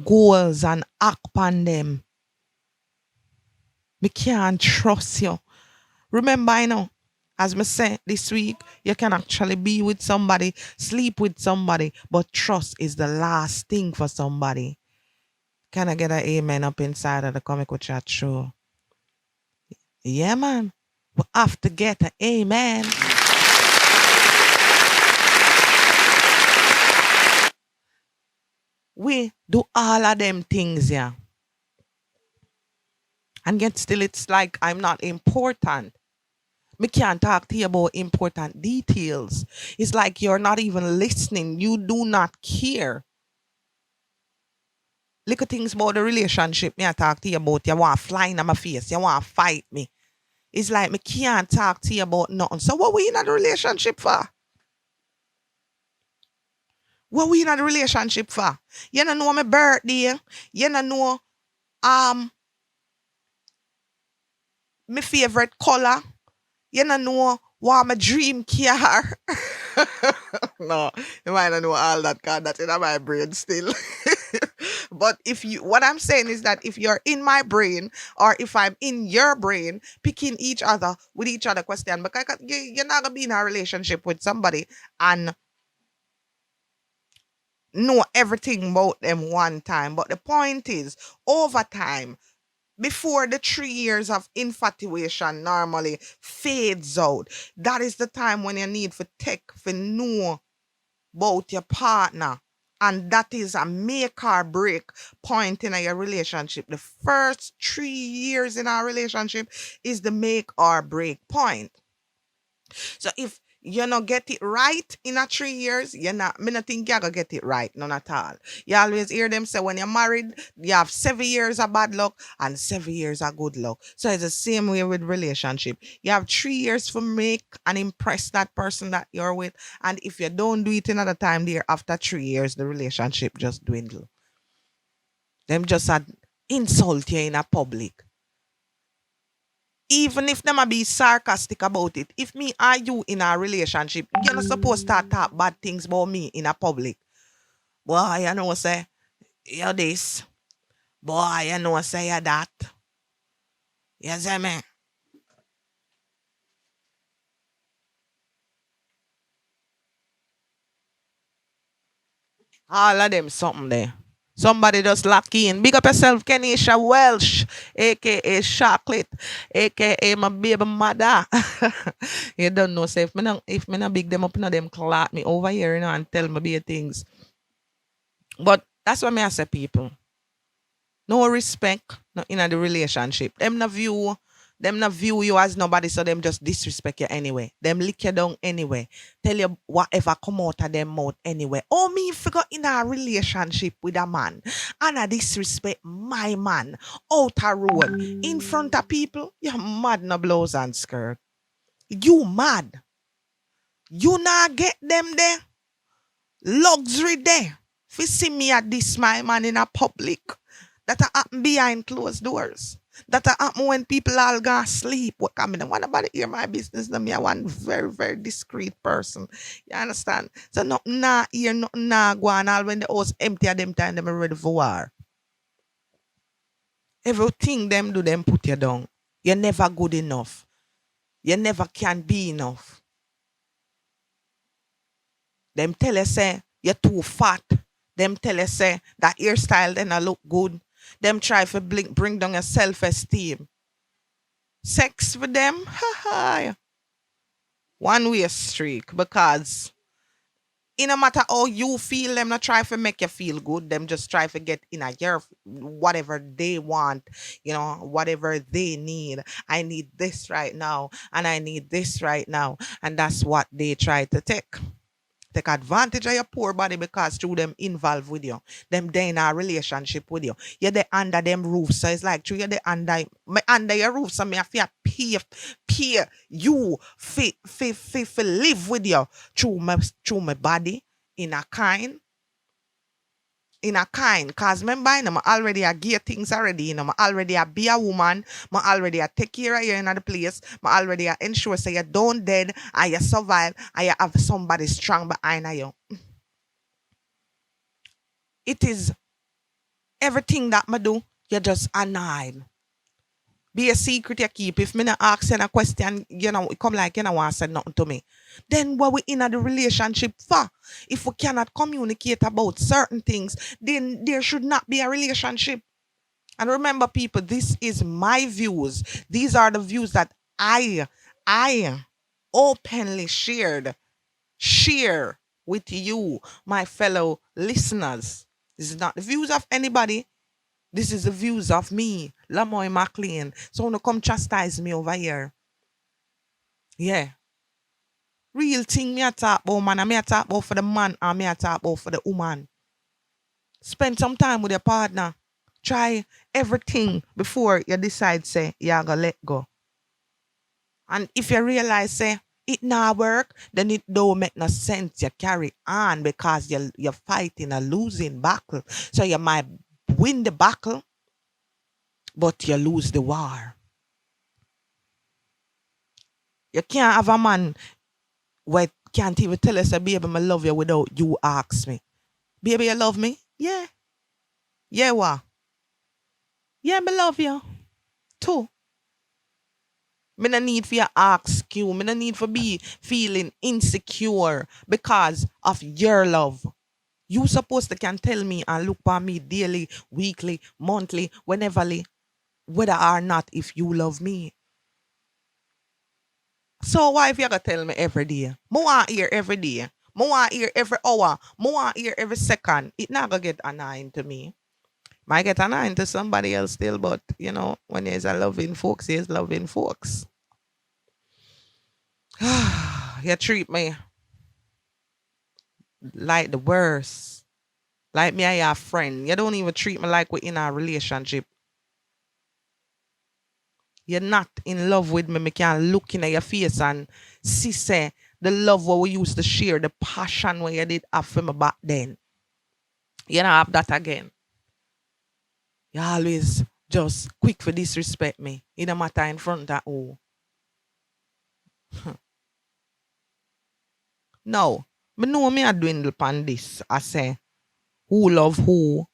goals and act on them. Me can't trust you. Remember, I know, as me said this week, you can actually be with somebody, sleep with somebody, but trust is the last thing for somebody. Can I get an amen up inside of the Comic with Chat show? Yeah, man. We have to get an amen. We do all of them things, yeah. And yet still it's like I'm not important. Me can't talk to you about important details. It's like you're not even listening. You do not care. Little things about the relationship me I talk to you about. You want to fly in my face. You want to fight me. It's like me can't talk to you about nothing. So what we in a relationship for? What we in a relationship for? You don't know my birthday. You don't know my favorite color. You don't know what my dream car. No, you might not know all that because that's in my brain still. But what I'm saying is that if you're in my brain or if I'm in your brain, picking each other with each other question, because you're not gonna be in a relationship with somebody and know everything about them one time. But the point is, over time, before the 3 years of infatuation normally fades out, that is the time when you need to know about your partner. And that is a make or break point in your relationship. The first 3 years in our relationship is the make or break point. So if you not get it right in a 3 years, me not think you're gonna get it right, none at all. You always hear them say when you're married, you have 7 years of bad luck and 7 years of good luck. So it's the same way with relationship. You have 3 years to make and impress that person that you're with. And if you don't do it another time there, after 3 years, the relationship just dwindle. Them just insult you in a public. Even if them a be sarcastic about it, if me or you in a relationship, you're not supposed to talk bad things about me in a public. Boy, you know say, you're this. Boy, you know say you're that. You see me? All of them something there. Somebody just lock in. Big up yourself, Kenisha Welsh, aka Chocolate, aka my baby mother. You don't know, say if me not big them up, no them clap me over here, and tell me be things. But that's what me I say, people. No respect no, in the relationship. Them not view you as nobody, so them just disrespect you anyway. Them lick you down anyway. Tell you whatever come out of them mouth anyway. Oh, me forgot in a relationship with a man and I disrespect my man out a road in front of people. You're mad no blouse and skirt. You mad. You not get them there. Luxury there. If you see me at this my man in a public, that happen behind closed doors. That happen when people all gonna sleep. What I mean, I want about to hear my business. Me, I want very, very discreet person. You understand? So nothing nah hear, nothing nah go on. All when the house empty at them time, them ready for war. Everything them do, them put you down. You're never good enough. You never can be enough. Them tell you say you're too fat. Them tell you say that hairstyle then I look good. Them try to bring down your self-esteem. Sex with them, one way streak because it no matter how you feel, them not try to make you feel good. Them just try to get in a your whatever they want, whatever they need. I need this right now, and I need this right now, and that's what they try to take. Take advantage of your poor body because through them involved with you. Them they in a relationship with you. You're the under them roof. So it's like through you're the under your roof. So me have to pay you fi live with you through my body in a kind. Cause remember, I already a gear things already, I already a be a woman, I already a take care of you in the place, I already a ensure so you don't dead and you survive and you have somebody strong behind you. It is everything that I do, you just annoyed. Be a secret you keep. If me not ask you a question, it come like you don't want to say nothing to me. Then what we in the relationship for? If we cannot communicate about certain things, then there should not be a relationship. And remember, people, this is my views. These are the views that I openly share with you, my fellow listeners. This is not the views of anybody. This is the views of me, Lamoy McLean. So no come chastise me over here. Yeah. Real thing me a talk about, man. And me a talk about for the man and me a talk about for the woman. Spend some time with your partner. Try everything before you decide, say, you're going to let go. And if you realize, say, it not work, then it don't make no sense. You carry on because you're fighting a losing battle. So you might win the battle, but you lose the war. You can't have a man who can't even tell us, baby, I love you without you ask me. Baby, you love me? Yeah. Yeah, what? Yeah, I love you. Too. Me no need for you ask you. Me no need for be feeling insecure because of your love. You supposed to can tell me and look for me daily, weekly, monthly, wheneverly, whether or not if you love me. So why if you gotta tell me every day? More hear every day. More hear every hour. More hear every second. It not gonna get annoying to me. Might get annoying to somebody else still, but when there's a loving folks, there's loving folks. You treat me like the worst. Like me, I have a friend. You don't even treat me like we're in a relationship. You're not in love with me. Me can look in your face and see say the love what we used to share, the passion what you did have for me back then. You don't have that again. You always just quick for disrespect me. It don't matter in front of who. No. Me know me a dwindle upon this. I say who love who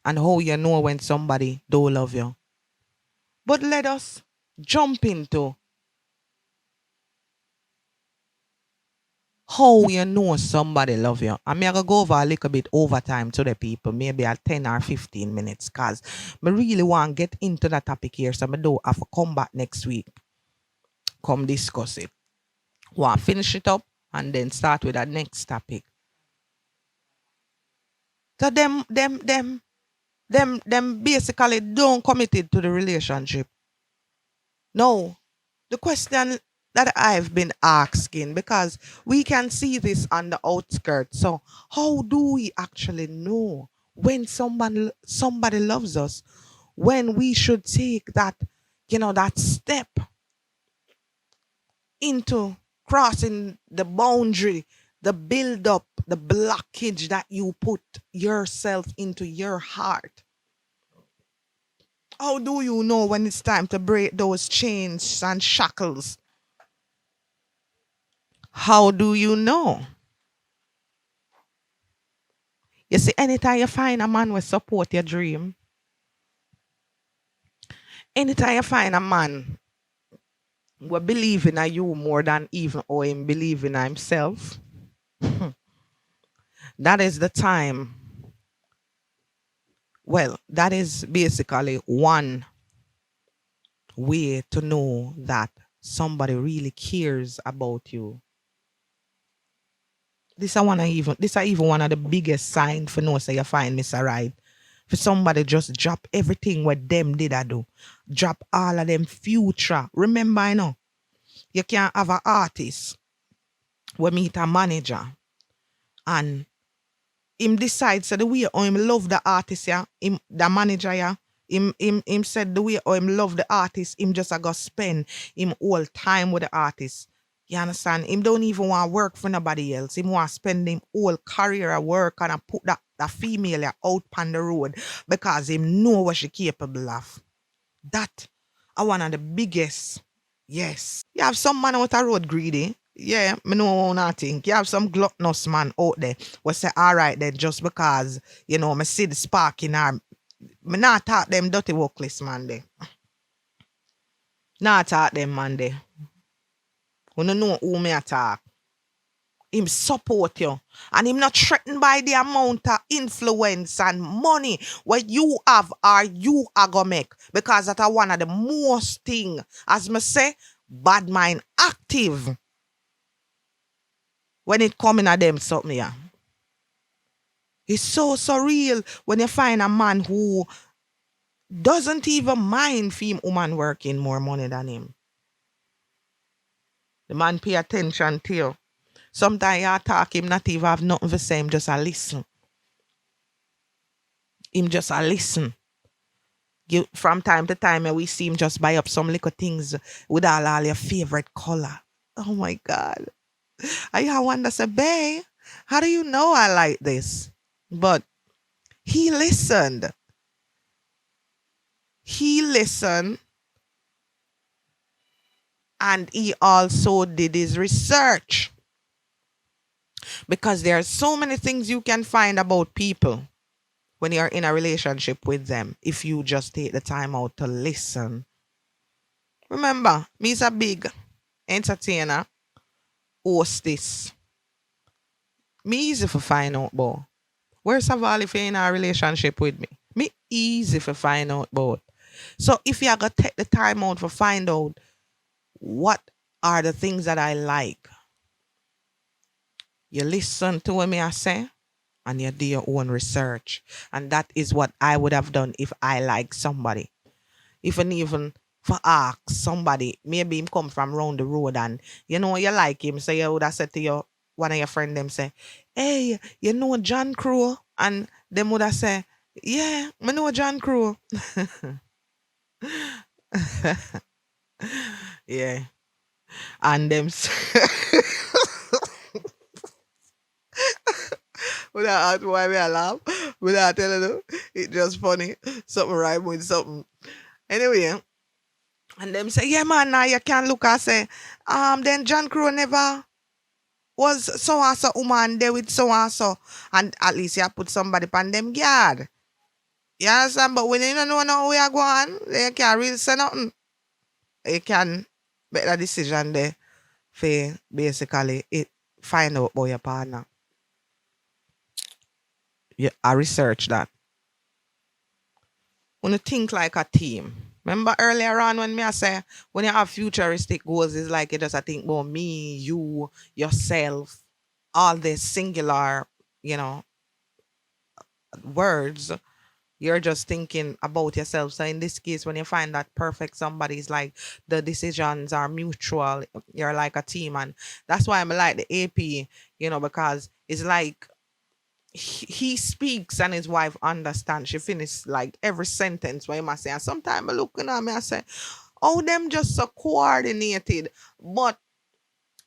and how you know when somebody don't love you. But let us jump into how you know somebody love you. I'm going to go over a little bit overtime to the people, maybe at 10 or 15 minutes, because I really want to get into that topic here, so I do have to come back next week, come discuss it. Want to finish it up and then start with the next topic. So them basically don't committed to the relationship. No. The question that I've been asking, because we can see this on the outskirts. So how do we actually know when somebody loves us? When we should take that, that step into crossing the boundary, the build up, the blockage that you put yourself into your heart. How do you know when it's time to break those chains and shackles? How do you know? You see, anytime you find a man will support your dream, anytime you find a man will believe in you more than even or him believe in himself, that is the time. Well, that is basically one way to know that somebody really cares about you. This is even one of the biggest signs for know say you find Mr. Right. For somebody just drop everything what them did I do. Drop all of them future. Remember, you can't have an artist we meet a manager and him decides so the way or him love the artist, yeah, the manager, yeah. Him said the way or him love the artist, him just a go spend him all time with the artist. You understand? Him don't even want to work for nobody else. Him want to spend him whole career at work and put that female out on the road because him know what she capable of. That are one of the biggest. Yes. You have some man out a road greedy. Yeah, me know nothing. You have some gluttonous man out there will say, all right then, just because, me see the spark in her. Me not talk them dirty workless man there. Not talk them man there. You don't know who me attack. Him support you. And him not threatened by the amount of influence and money what you have or you are gonna make. Because that's one of the most thing, as me say, bad mind active when it coming at them something yeah. It's so surreal when you find a man who doesn't even mind for him woman working more money than him. The man pay attention to you. Sometimes you talk him not even have nothing to say, him just a listen. Him just a listen. From time to time we see him just buy up some little things with all your favorite color. Oh my God. I wonder, say, babe, how do you know I like this? But he listened. He listened. And he also did his research. Because there are so many things you can find about people when you're in a relationship with them if you just take the time out to listen. Remember, me's a big entertainer, hostess. Me easy for find out about. Where's Saval if you're in a relationship with me? Me easy for find out about. So if you're going to take the time out to find out what are the things that I like, you listen to what me I say and you do your own research. And that is what I would have done if I like somebody. Even for ask somebody, maybe him come from round the road and you know you like him, so you would have said to your one of your friend them say, hey, you know John Crow? And them would have said, yeah, I know John Crow. Yeah. And them without ask why me I laugh, without telling them, it's just funny. Something rhyme with something. Anyway, and them say, yeah, man, now you can look and say, then John Crow never was so and so woman there with so and so. And at least you put somebody on them guard. You understand? But when you don't know how we are going, you can't really say nothing. You can make a decision there for basically find out about your partner. I research that. When you think like a team. Remember earlier on when I say when you have futuristic goals, it's like you just think about me, you, yourself, all the singular, words. You're just thinking about yourself. So in this case, when you find that perfect somebody, it's like the decisions are mutual. You're like a team. And that's why I'm like the AP, because it's like he speaks and his wife understands. She finishes like every sentence where he must say. And sometimes I looking at me, I say, oh, them just so coordinated. But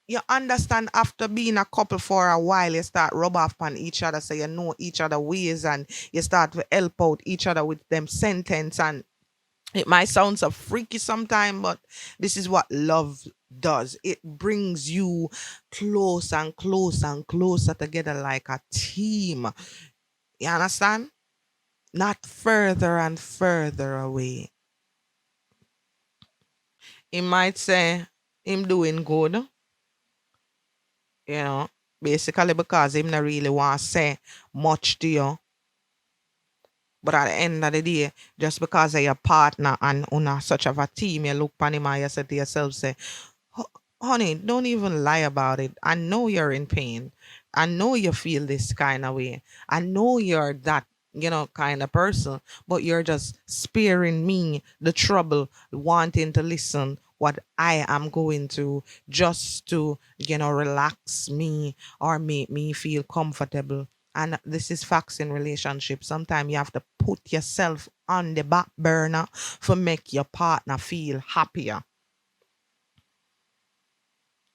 you understand after being a couple for a while, you start rub off on each other, so you know each other ways and you start to help out each other with them sentence. And it might sound so freaky sometimes, but this is what love does. It brings you close and close and closer together like a team. You understand? Not further and further away. He might say him doing good. Basically because him not really want to say much to you. But at the end of the day, just because of your partner and on such of a team, you look upon him and you say to yourself, say, honey, don't even lie about it. I know you're in pain. I know you feel this kind of way. I know you're that, kind of person, but you're just sparing me the trouble, wanting to listen what I am going to just to, relax me or make me feel comfortable. And this is facts in relationships. Sometimes you have to put yourself on the back burner for make your partner feel happier.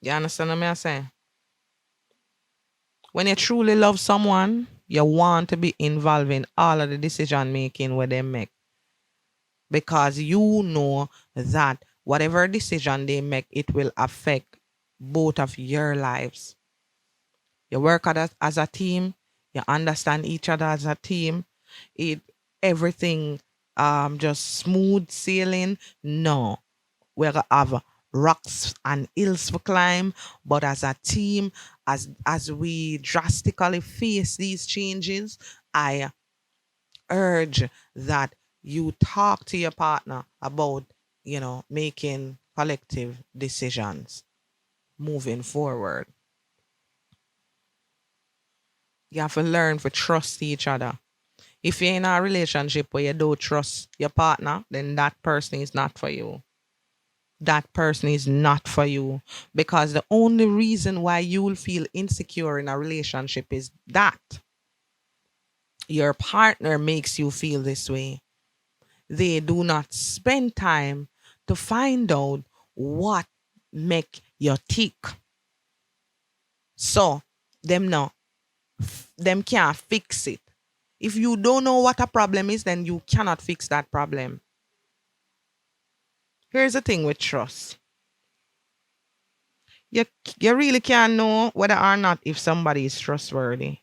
You understand what I'm saying? When you truly love someone, you want to be involved in all of the decision making where they make. Because you know that whatever decision they make, it will affect both of your lives. You work as a team, you understand each other as a team. Everything just smooth sailing. No. we're gonna have rocks and hills to climb, but as a team, as we drastically face these changes, I urge that you talk to your partner about, making collective decisions moving forward. You have to learn to trust each other. If you're in a relationship where you don't trust your partner, then that person is not for you. That person is not for you, because the only reason why you will feel insecure in a relationship is that your partner makes you feel this way. They do not spend time to find out what make you tick. So them can't fix it. If you don't know what a problem is, then you cannot fix that problem. Here's the thing with trust. You, you really can't know whether or not if somebody is trustworthy.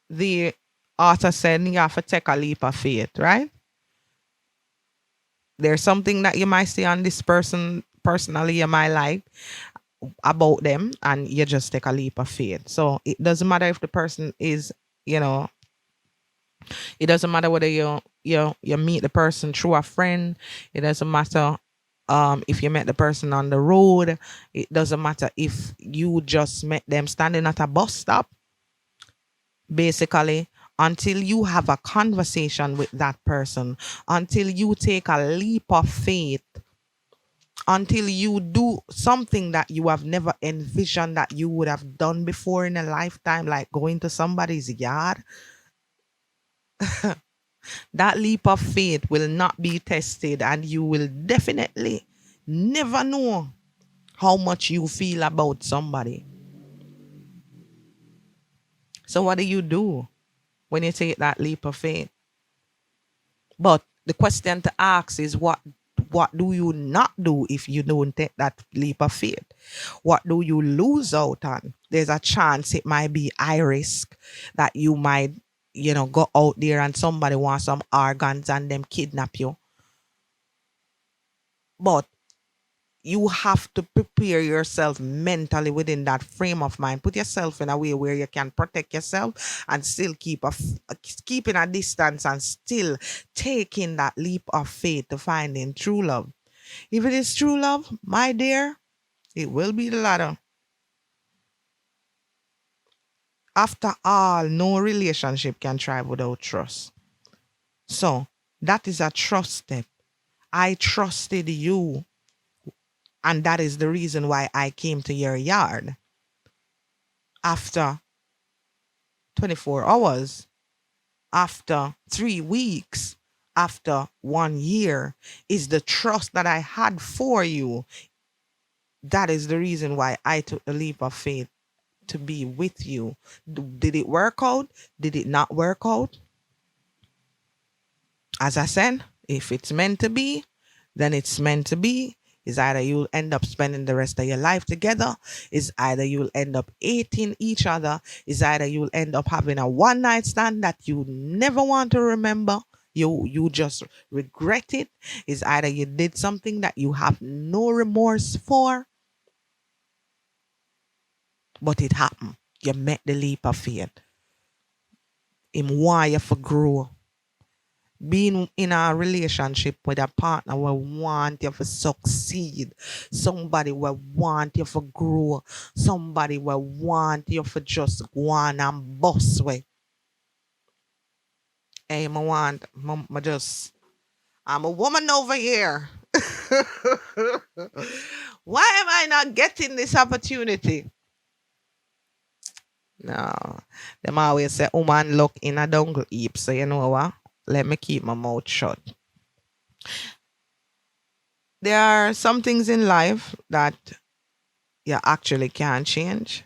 The author said you have to take a leap of faith, right? There's something that you might see on this person personally you might like about them, and you just take a leap of faith. So it doesn't matter if the person is, it doesn't matter whether you meet the person through a friend. It doesn't matter if you met the person on the road. It doesn't matter if you just met them standing at a bus stop. Basically, until you have a conversation with that person, until you take a leap of faith, until you do something that you have never envisioned that you would have done before in a lifetime, like going to somebody's yard, that leap of faith will not be tested, and you will definitely never know how much you feel about somebody. So what do you do when you take that leap of faith? But the question to ask is what do you not do if you don't take that leap of faith? What do you lose out on? There's a chance it might be high risk that you might, go out there and somebody wants some organs and them kidnap you. But you have to prepare yourself mentally within that frame of mind. Put yourself in a way where you can protect yourself and still keeping a distance and still taking that leap of faith to finding true love. If it is true love, my dear, it will be the latter. After all, no relationship can thrive without trust. So that is a trust step. I trusted you, and that is the reason why I came to your yard. After 24 hours, after 3 weeks, after 1 year, is the trust that I had for you. That is the reason why I took the leap of faith to be with you. Did it work out? Did it not work out? As I said, if it's meant to be, then it's meant to be. Is either you'll end up spending the rest of your life together, is either you'll end up hating each other, is either you'll end up having a one night stand that you never want to remember. You just regret it. Is either you did something that you have no remorse for, but it happened. You met the leap of faith. Him why you for grow. Being in a relationship with a partner will want you to succeed. Somebody will want you to grow. Somebody will want you to just go on and bust way. Hey, I'm a woman over here. Why am I not getting this opportunity? No. Them always say, woman look in a dungle heap. So you know what? Let me keep my mouth shut. There are some things in life that you actually can't change.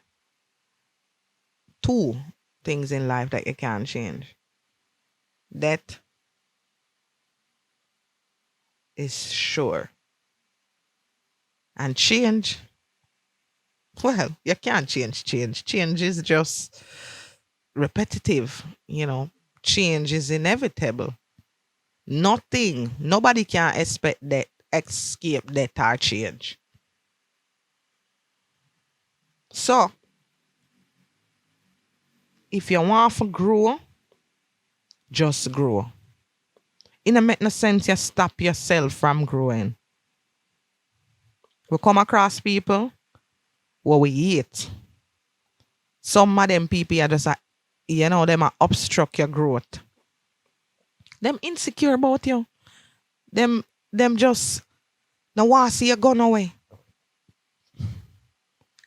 2 things in life that you can't change. Death is sure. And change, well, you can't change change. Change is just repetitive, Change is inevitable. Nothing. Nobody can expect that, escape that or change. So, if you want to grow, just grow. It don't make no sense you stop yourself from growing. We come across people what we hate. Some of them people are just, them are obstruct your growth. Them insecure about you. Them just no want to see you gone away.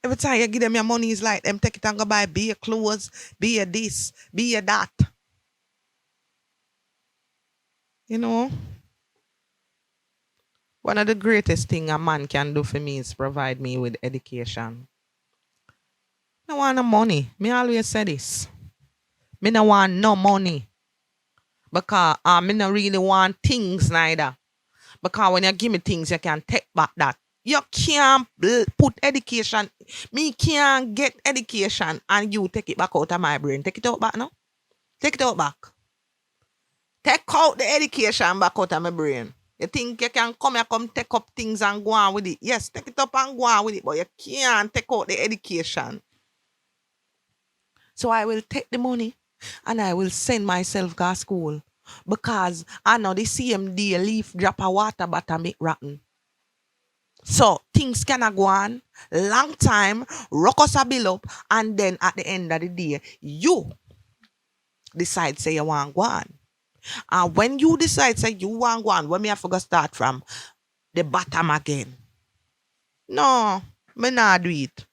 Every time you give them your money, it's like them take it and go buy be your clothes, be your this, be your that. You know? One of the greatest thing a man can do for me is provide me with education. I want no money. Me always say this. Me no want no money. Because me no really want things neither. Because when you give me things, you can take back that. You can't put education. Me can't get education and you take it back out of my brain. Take it out back now. Take it out back. Take out the education back out of my brain. You think you can come take up things and go on with it. Yes, take it up and go on with it, but you can't take out the education. So I will take the money and I will send myself to school. Because I know the same day leaf drop of water but I make rotten. So things cannot go on. Long time, rock us a bill up, and then at the end of the day, you decide say you want to go on. And when you decide say you want to go on, when me have to go start from the bottom again. No, me not do it.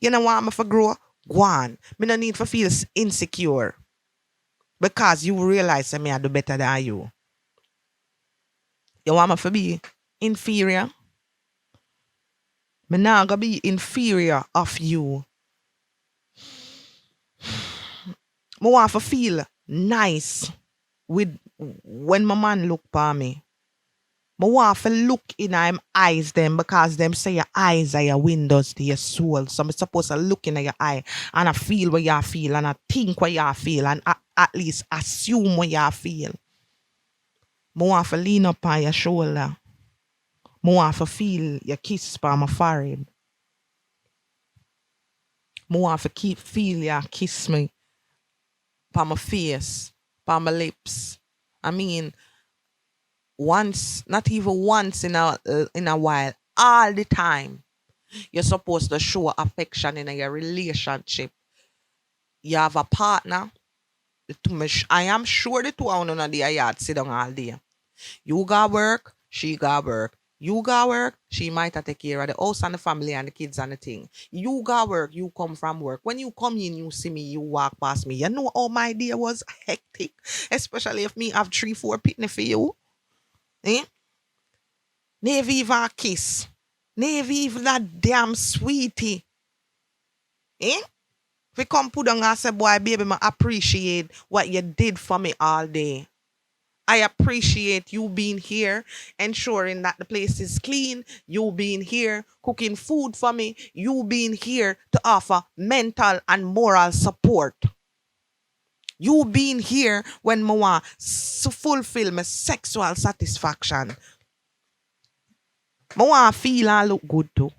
You know what me for grow? Go on. Me no need to feel insecure. Because you realize that me I do better than you. You want me to be inferior? Me not gonna be inferior of you. Me want to feel nice with when my man look for me. Me want to look in him eyes them because them say your eyes are your windows to your soul. So I'm supposed to look in your eye and I feel what you feel and I think what you feel and I, at least assume what you feel. Me want to lean up on your shoulder. Me want to feel your kiss on my forehead. Me want to feel you kiss me on my face, on my lips. I mean, once, not even once in a while, all the time. You're supposed to show affection in your relationship. You have a partner. I am sure the two of them the yard sit down all day. You got work, she got work. You got work, she might have take care of the house and the family and the kids and the thing. You got work, you come from work. When you come in, you see me, you walk past me. You know how my day was hectic. Especially if me have 3-4 pitney for you. Eh? Never even a kiss. Never even that damn sweetie. Eh? If you come put on and say, boy, baby, I appreciate what you did for me all day. I appreciate you being here, ensuring that the place is clean. You being here, cooking food for me. You being here to offer mental and moral support. You being here when I want to fulfill my sexual satisfaction. I want to feel and look good too.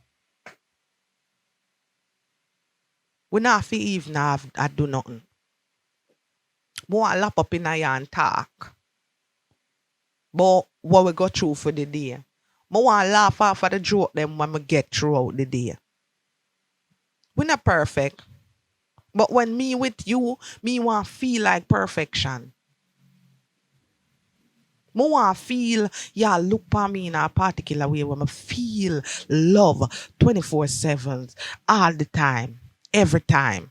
We not feel even I do nothing. I want to lap up in here and talk. But what we go through for the day. I want to laugh off of the joke them when we get throughout the day. We're not perfect. But when me with you, me want to feel like perfection. I want to feel, look for me in a particular way when I feel love 24/7, all the time, every time.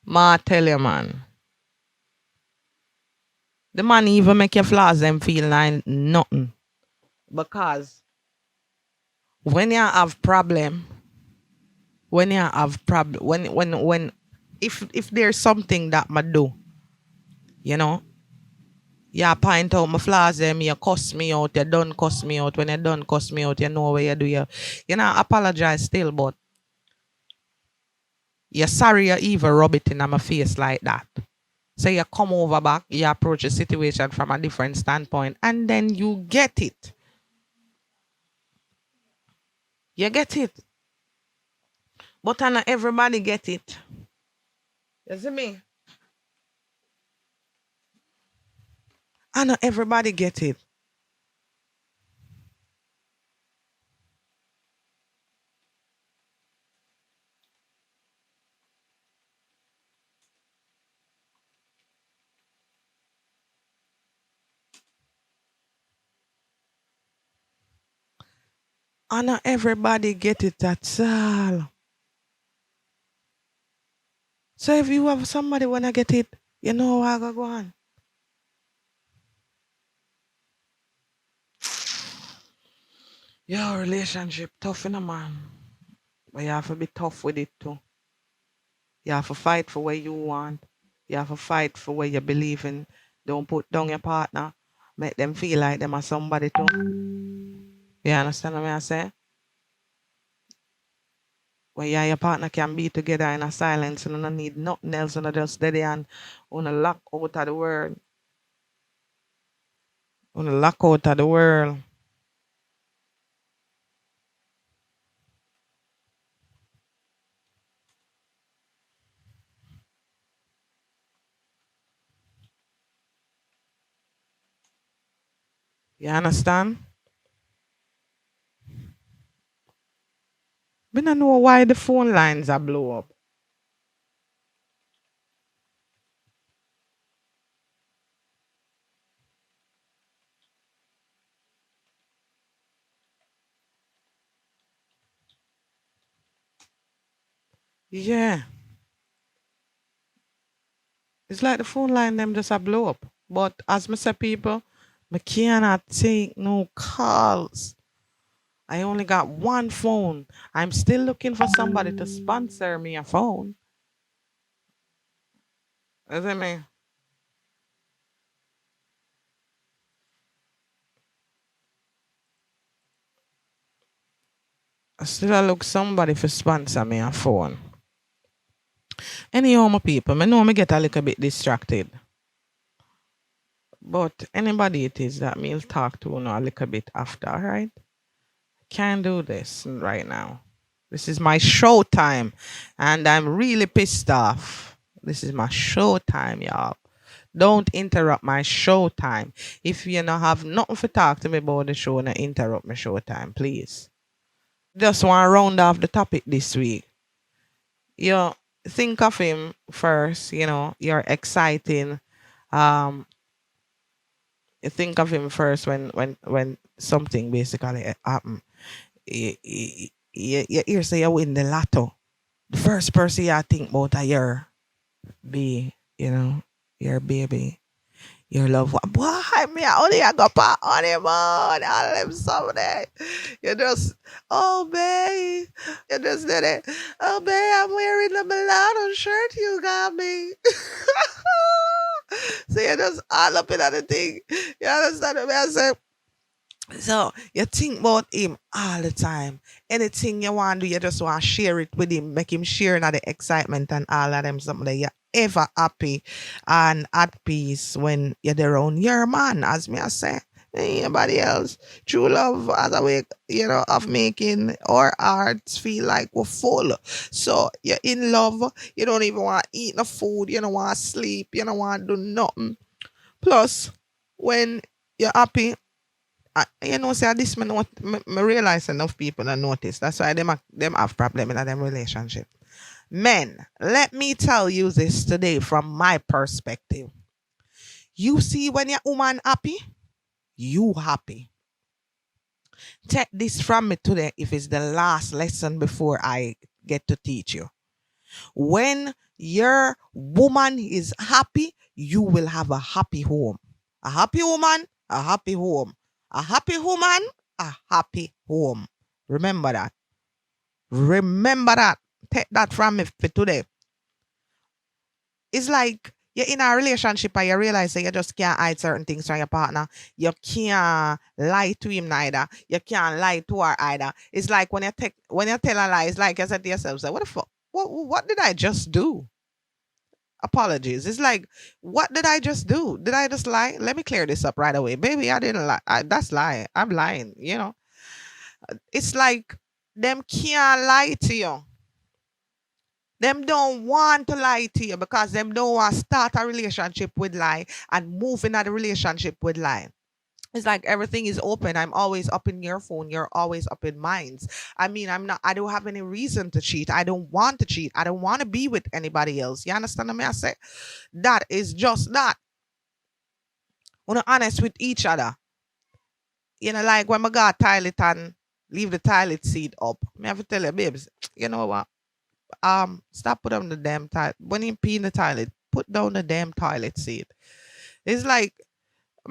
Ma tell you, man. The man even make your flaws them feel like nothing. Because when you have problem, when if there's something that I do, You point out my flaws them, you cuss me out, you done cuss me out. When you done cuss me out, you know what you do. You know, apologize still, but you're sorry you even rub it in my face like that. So you come over back, you approach the situation from a different standpoint, and then you get it. You get it. But not everybody get it. You see me? I know everybody get it. I know everybody get it at all. So if you have somebody wanna get it, you know how I go on. Your relationship tough in a man. But you have to be tough with it too. You have to fight for what you want. You have to fight for what you believe in. Don't put down your partner. Make them feel like them are somebody too. You understand what I say? Where you and your partner can be together in a silence and don't need nothing else and just steady and on a lock out of the world. On a lock out of the world. You understand? We don't know why the phone lines are blow up. Yeah. It's like the phone line them just a blow up. But as I say people, I cannot take no calls. I only got one phone. I'm still looking for somebody to sponsor me a phone. Isn't me? I still look somebody for sponsor me a phone. Anyhow, my people, I know me get a little bit distracted. But anybody it is that me'll talk to a little bit after, all right? Can't do this right now. This is my show time, and I'm really pissed off. This is my show time, y'all. Don't interrupt my show time. If you don't have nothing to talk to me about the show, don't interrupt my show time, please. Just want to round off the topic this week. You think of him first, you're exciting. Um, you think of him first when something basically happen. You hear say you win the lotto. The first person you think about are your your baby, your loved one. Boy, me I only I go pa honeymoon, all them someday. You just, oh babe, you just did it. Oh babe, I'm wearing the mulatto shirt you got me. So you just all up in the thing. You understand what I say? So you think about him all the time. Anything you want to do, you just want to share it with him, make him share in the excitement and all of them something that you're ever happy and at peace when you're around your man, as me I say. Anybody else. True love as a way, of making our hearts feel like we're full. So you're in love, you don't even want to eat no food, you don't want to sleep, you don't want to do nothing. Plus, when you're happy, say this me realize enough people don't notice. That's why them have problem in them relationship. Men, let me tell you this today from my perspective. You see when your woman happy, you happy. Take this from me today if it's the last lesson before I get to teach you. When your woman is happy, you will have a happy home. A happy woman, a happy home. A happy woman, a happy home. Remember that. Remember that. Take that from me for today. It's like you're in a relationship and you realize that you just can't hide certain things from your partner. You can't lie to him neither. You can't lie to her either. It's like when you tell a lie, it's like you said to yourself, say, what the fuck? What did I just do? Apologies. It's like, what did I just do? Did I just lie? Let me clear this up right away. Baby, I didn't lie. That's lying. I'm lying, It's like them can't lie to you. Them don't want to lie to you because them don't want to start a relationship with lie and move in a relationship with lie. It's like everything is open. I'm always up in your phone. You're always up in mine. I mean, I don't have any reason to cheat. I don't want to cheat. I don't want to be with anybody else. You understand what I say? That is just that. We're honest with each other. Like when I got toilet and leave the toilet seat up. I have to tell you, babes, you know what? Stop put on the damn toilet. When you pee in the toilet, put down the damn toilet seat. It's like,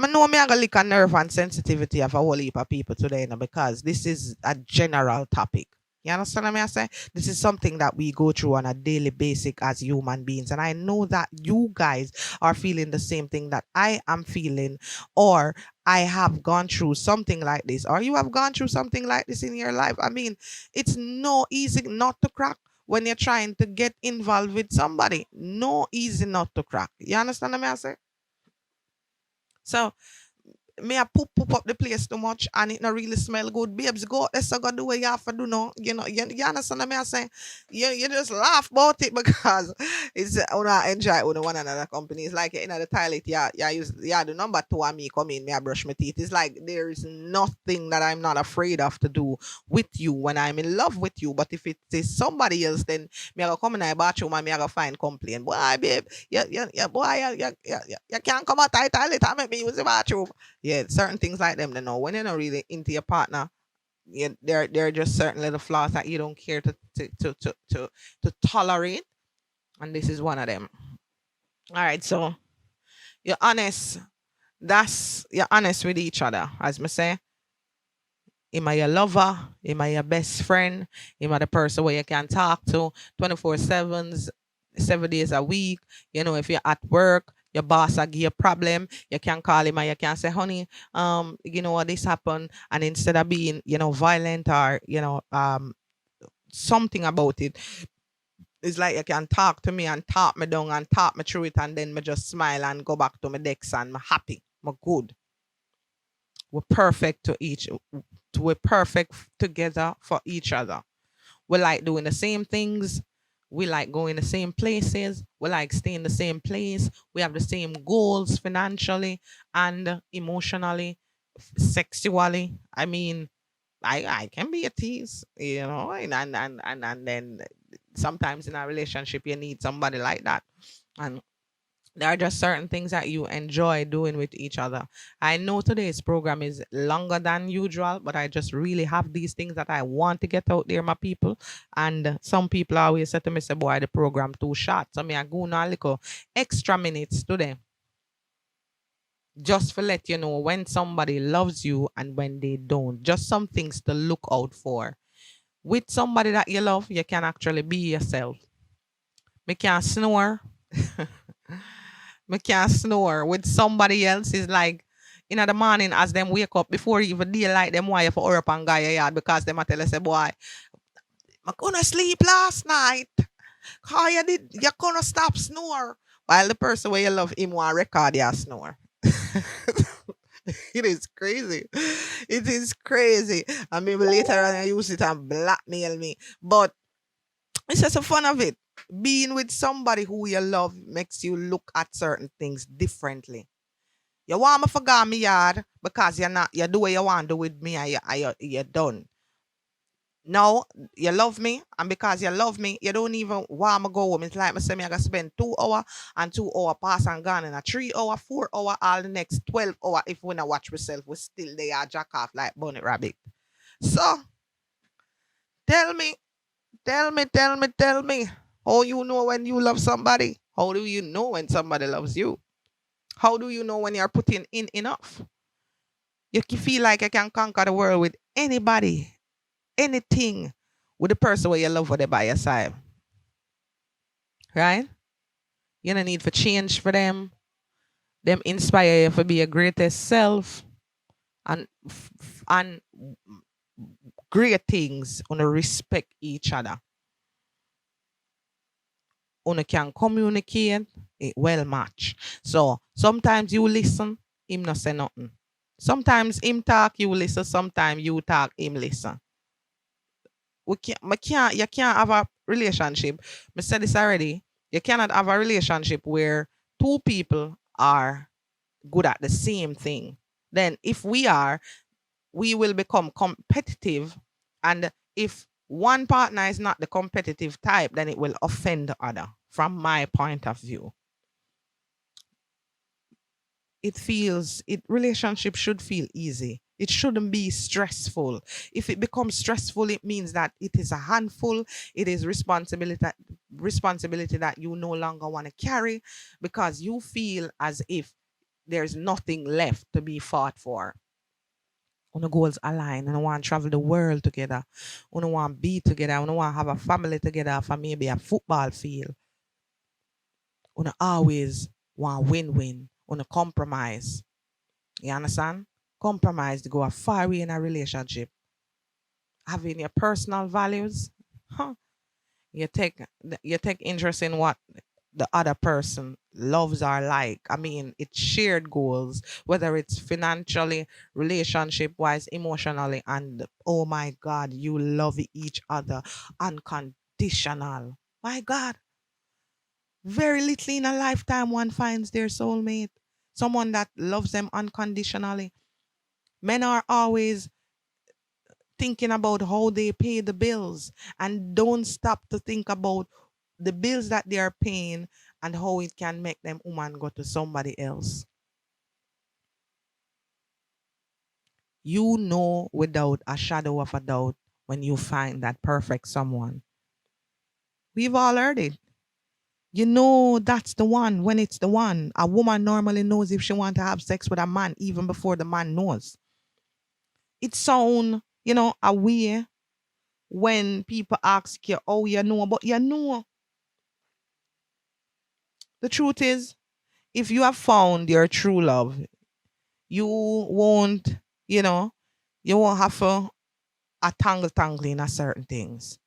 I know me I gonna lick a nerve and sensitivity of a whole heap of people today, because this is a general topic. You understand what I say? This is something that we go through on a daily basis as human beings. And I know that you guys are feeling the same thing that I am feeling, or I have gone through something like this, or you have gone through something like this in your life. I mean, it's no easy not to crack when you're trying to get involved with somebody. No easy not to crack. You understand what I say? So, me I poop up the place too much and it not really smell good. Babes, go let's go do what you have to do now. You understand what I say? You just laugh about it because it's una enjoy with one another company. It's like in the toilet, the number two and me come in, me I brush my teeth. It's like there is nothing that I'm not afraid of to do with you when I'm in love with you. But if it is somebody else, then me I go come in the bathroom and me I go find complaint. Boy, babe, boy, you can't come out the toilet and make me use the bathroom. Yeah, certain things like them, when you're not really into your partner, there are just certain little flaws that you don't care to tolerate, and this is one of them. All right, so you're honest. You're honest with each other, as me say. Am I your lover? Am I your best friend? Am I the person where you can talk to 24/7, 7 days a week? If you're at work, your boss will give you a problem, you can call him and you can say, honey, what this happened, and instead of being, violent or, something about it, it's like you can talk to me and talk me down and talk me through it, and then me just smile and go back to my decks and I'm happy. I'm good. We're perfect we're perfect together for each other. We like doing the same things. We like going the same places. We like staying the same place. We have the same goals financially and emotionally, sexually. I mean, I can be a tease, and then sometimes in a relationship you need somebody like that. And there are just certain things that you enjoy doing with each other. I know today's program is longer than usual, but I just really have these things that I want to get out there, my people. And some people always say to me, say, boy, the program too short. So me I go now a little extra minutes today. Just to let you know when somebody loves you and when they don't. Just some things to look out for. With somebody that you love, you can actually be yourself. Me can snore. Me can't snore. With somebody else is like in the morning as them wake up before even daylight, them why you for up and guy yard because them a tell us, say, boy, I couldn't sleep last night. How you couldn't stop snore. While the person where you love him want record your snore. It is crazy. It is crazy. And maybe later on I use it and blackmail me. But it's just a fun of it. Being with somebody who you love makes you look at certain things differently. You want me forget me yard because you do what you want to do with me and you're done. No, you love me, and because you love me, you don't even want me go home. It's like me say me I gotta spend 2 hours and 2 hour pass and gone in a 3 hour, 4 hour, all the next 12 hours. If we not watch myself, we still there jack off like bunny rabbit. So tell me. How you know when you love somebody? How do you know when somebody loves you? How do you know when you're putting in enough? You can feel like you can conquer the world with anybody, anything, with the person where you love for they by your side. Right? You don't need for change for them. Them inspire you to be your greatest self and great things. On respect each other. On can communicate, it well match. So sometimes you listen, him not say nothing. Sometimes him talk, you listen. Sometimes you talk, him listen. You can't have a relationship. I said this already. You cannot have a relationship where two people are good at the same thing. Then if we are, we will become competitive. And if one partner is not the competitive type, then it will offend the other, from my point of view. Relationship should feel easy. It shouldn't be stressful. If it becomes stressful, it means that it is a handful. It is responsibility that you no longer want to carry, because you feel as if there's nothing left to be fought for. On the goals align, and I want to travel the world together. I want to be together. I want to have a family together for maybe a football field. I always want win-win. On a compromise. You understand? Compromise to go a far way in a relationship. Having your personal values, huh? You take interest in what the other person loves or like. I mean, it's shared goals, whether it's financially, relationship wise, emotionally, and oh my God, you love each other unconditional. My God, very little in a lifetime one finds their soulmate, someone that loves them unconditionally. Men are always thinking about how they pay the bills and don't stop to think about the bills that they are paying and how it can make them woman go to somebody else. You know without a shadow of a doubt when you find that perfect someone. We've all heard it. You know that's the one when it's the one. A woman normally knows if she want to have sex with a man even before the man knows. It sound, a way when people ask you, oh, you know, but you know. The truth is, if you have found your true love, you won't, you know, you won't have a tangle in a certain things.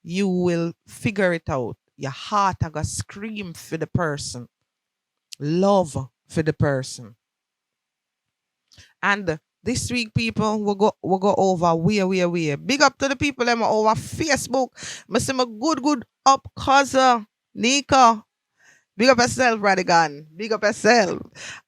You will figure it out. Your heart are gonna scream for the person. Love for the person. And this week, people, we'll go over where. Big up to the people that are over Facebook. I see my good up cousin Nika. Big up yourself, Radigan. Big up yourself.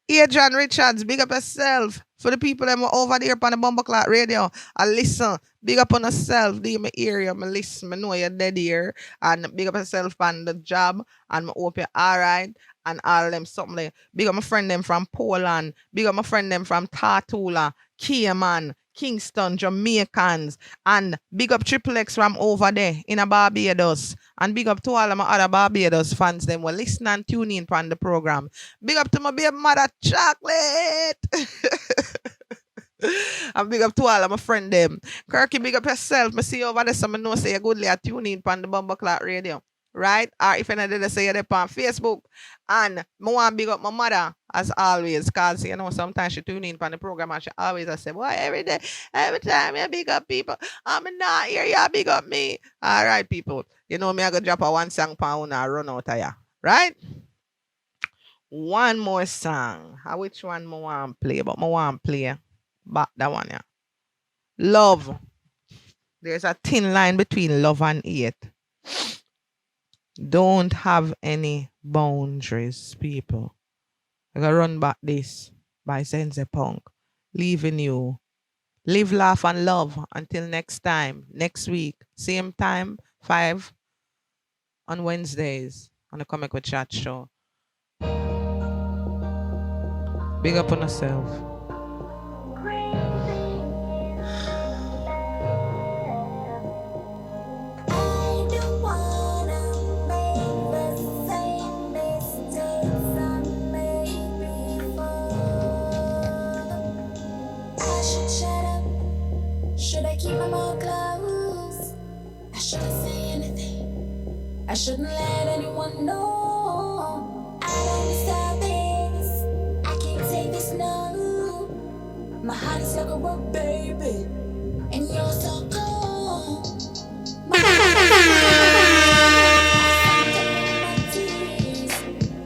Adrian Richards, big up yourself. For the people that are over there on the Bumbleclot Radio, I listen. Big up on yourself. Do my area. I listen. I know you're dead here. And big up yourself on the job. And I hope you're all right. And all them something like. Big up my friend them from Poland. Big up my friend them from Tartula, Cayman, Kingston, Jamaicans. And big up Triple X from over there in a Barbados. And big up to all of my other Barbados fans. Them will listen and tune in on the program. Big up to my baby mother Chocolate. And big up to all of my friend them. Kirky, big up yourself. I see you over there, so I know say you good at tune in on the Bumbleclot Radio. Right? Or if another say you're there on Facebook. And I want to big up my mother as always. Because sometimes she tune in on the program and she always say, boy, every day, every time you big up people, I'm not here, you big up me. All right, people. Me, I go drop a one song pound and run out of ya. Right? One more song. Which one I want to play? But I want to play back that one, yeah. Love. There's a thin line between love and hate. Don't have any boundaries, people. I gotta run back this by Sense Punk. Leaving you. Live, laugh, and love. Until next time. Next week. Same time, 5 on Wednesdays on the Comic with Chat show. Big up on yourself. Should I keep my mouth closed? I shouldn't say anything. I shouldn't let anyone know. I don't stop this. I can't take this no. My heart is like a rock, baby, and you're so cold. My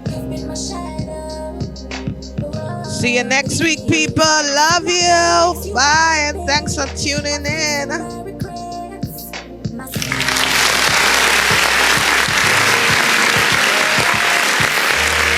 you've been my shadow. See you next week, people. Love you. Bye, and thanks for tuning in.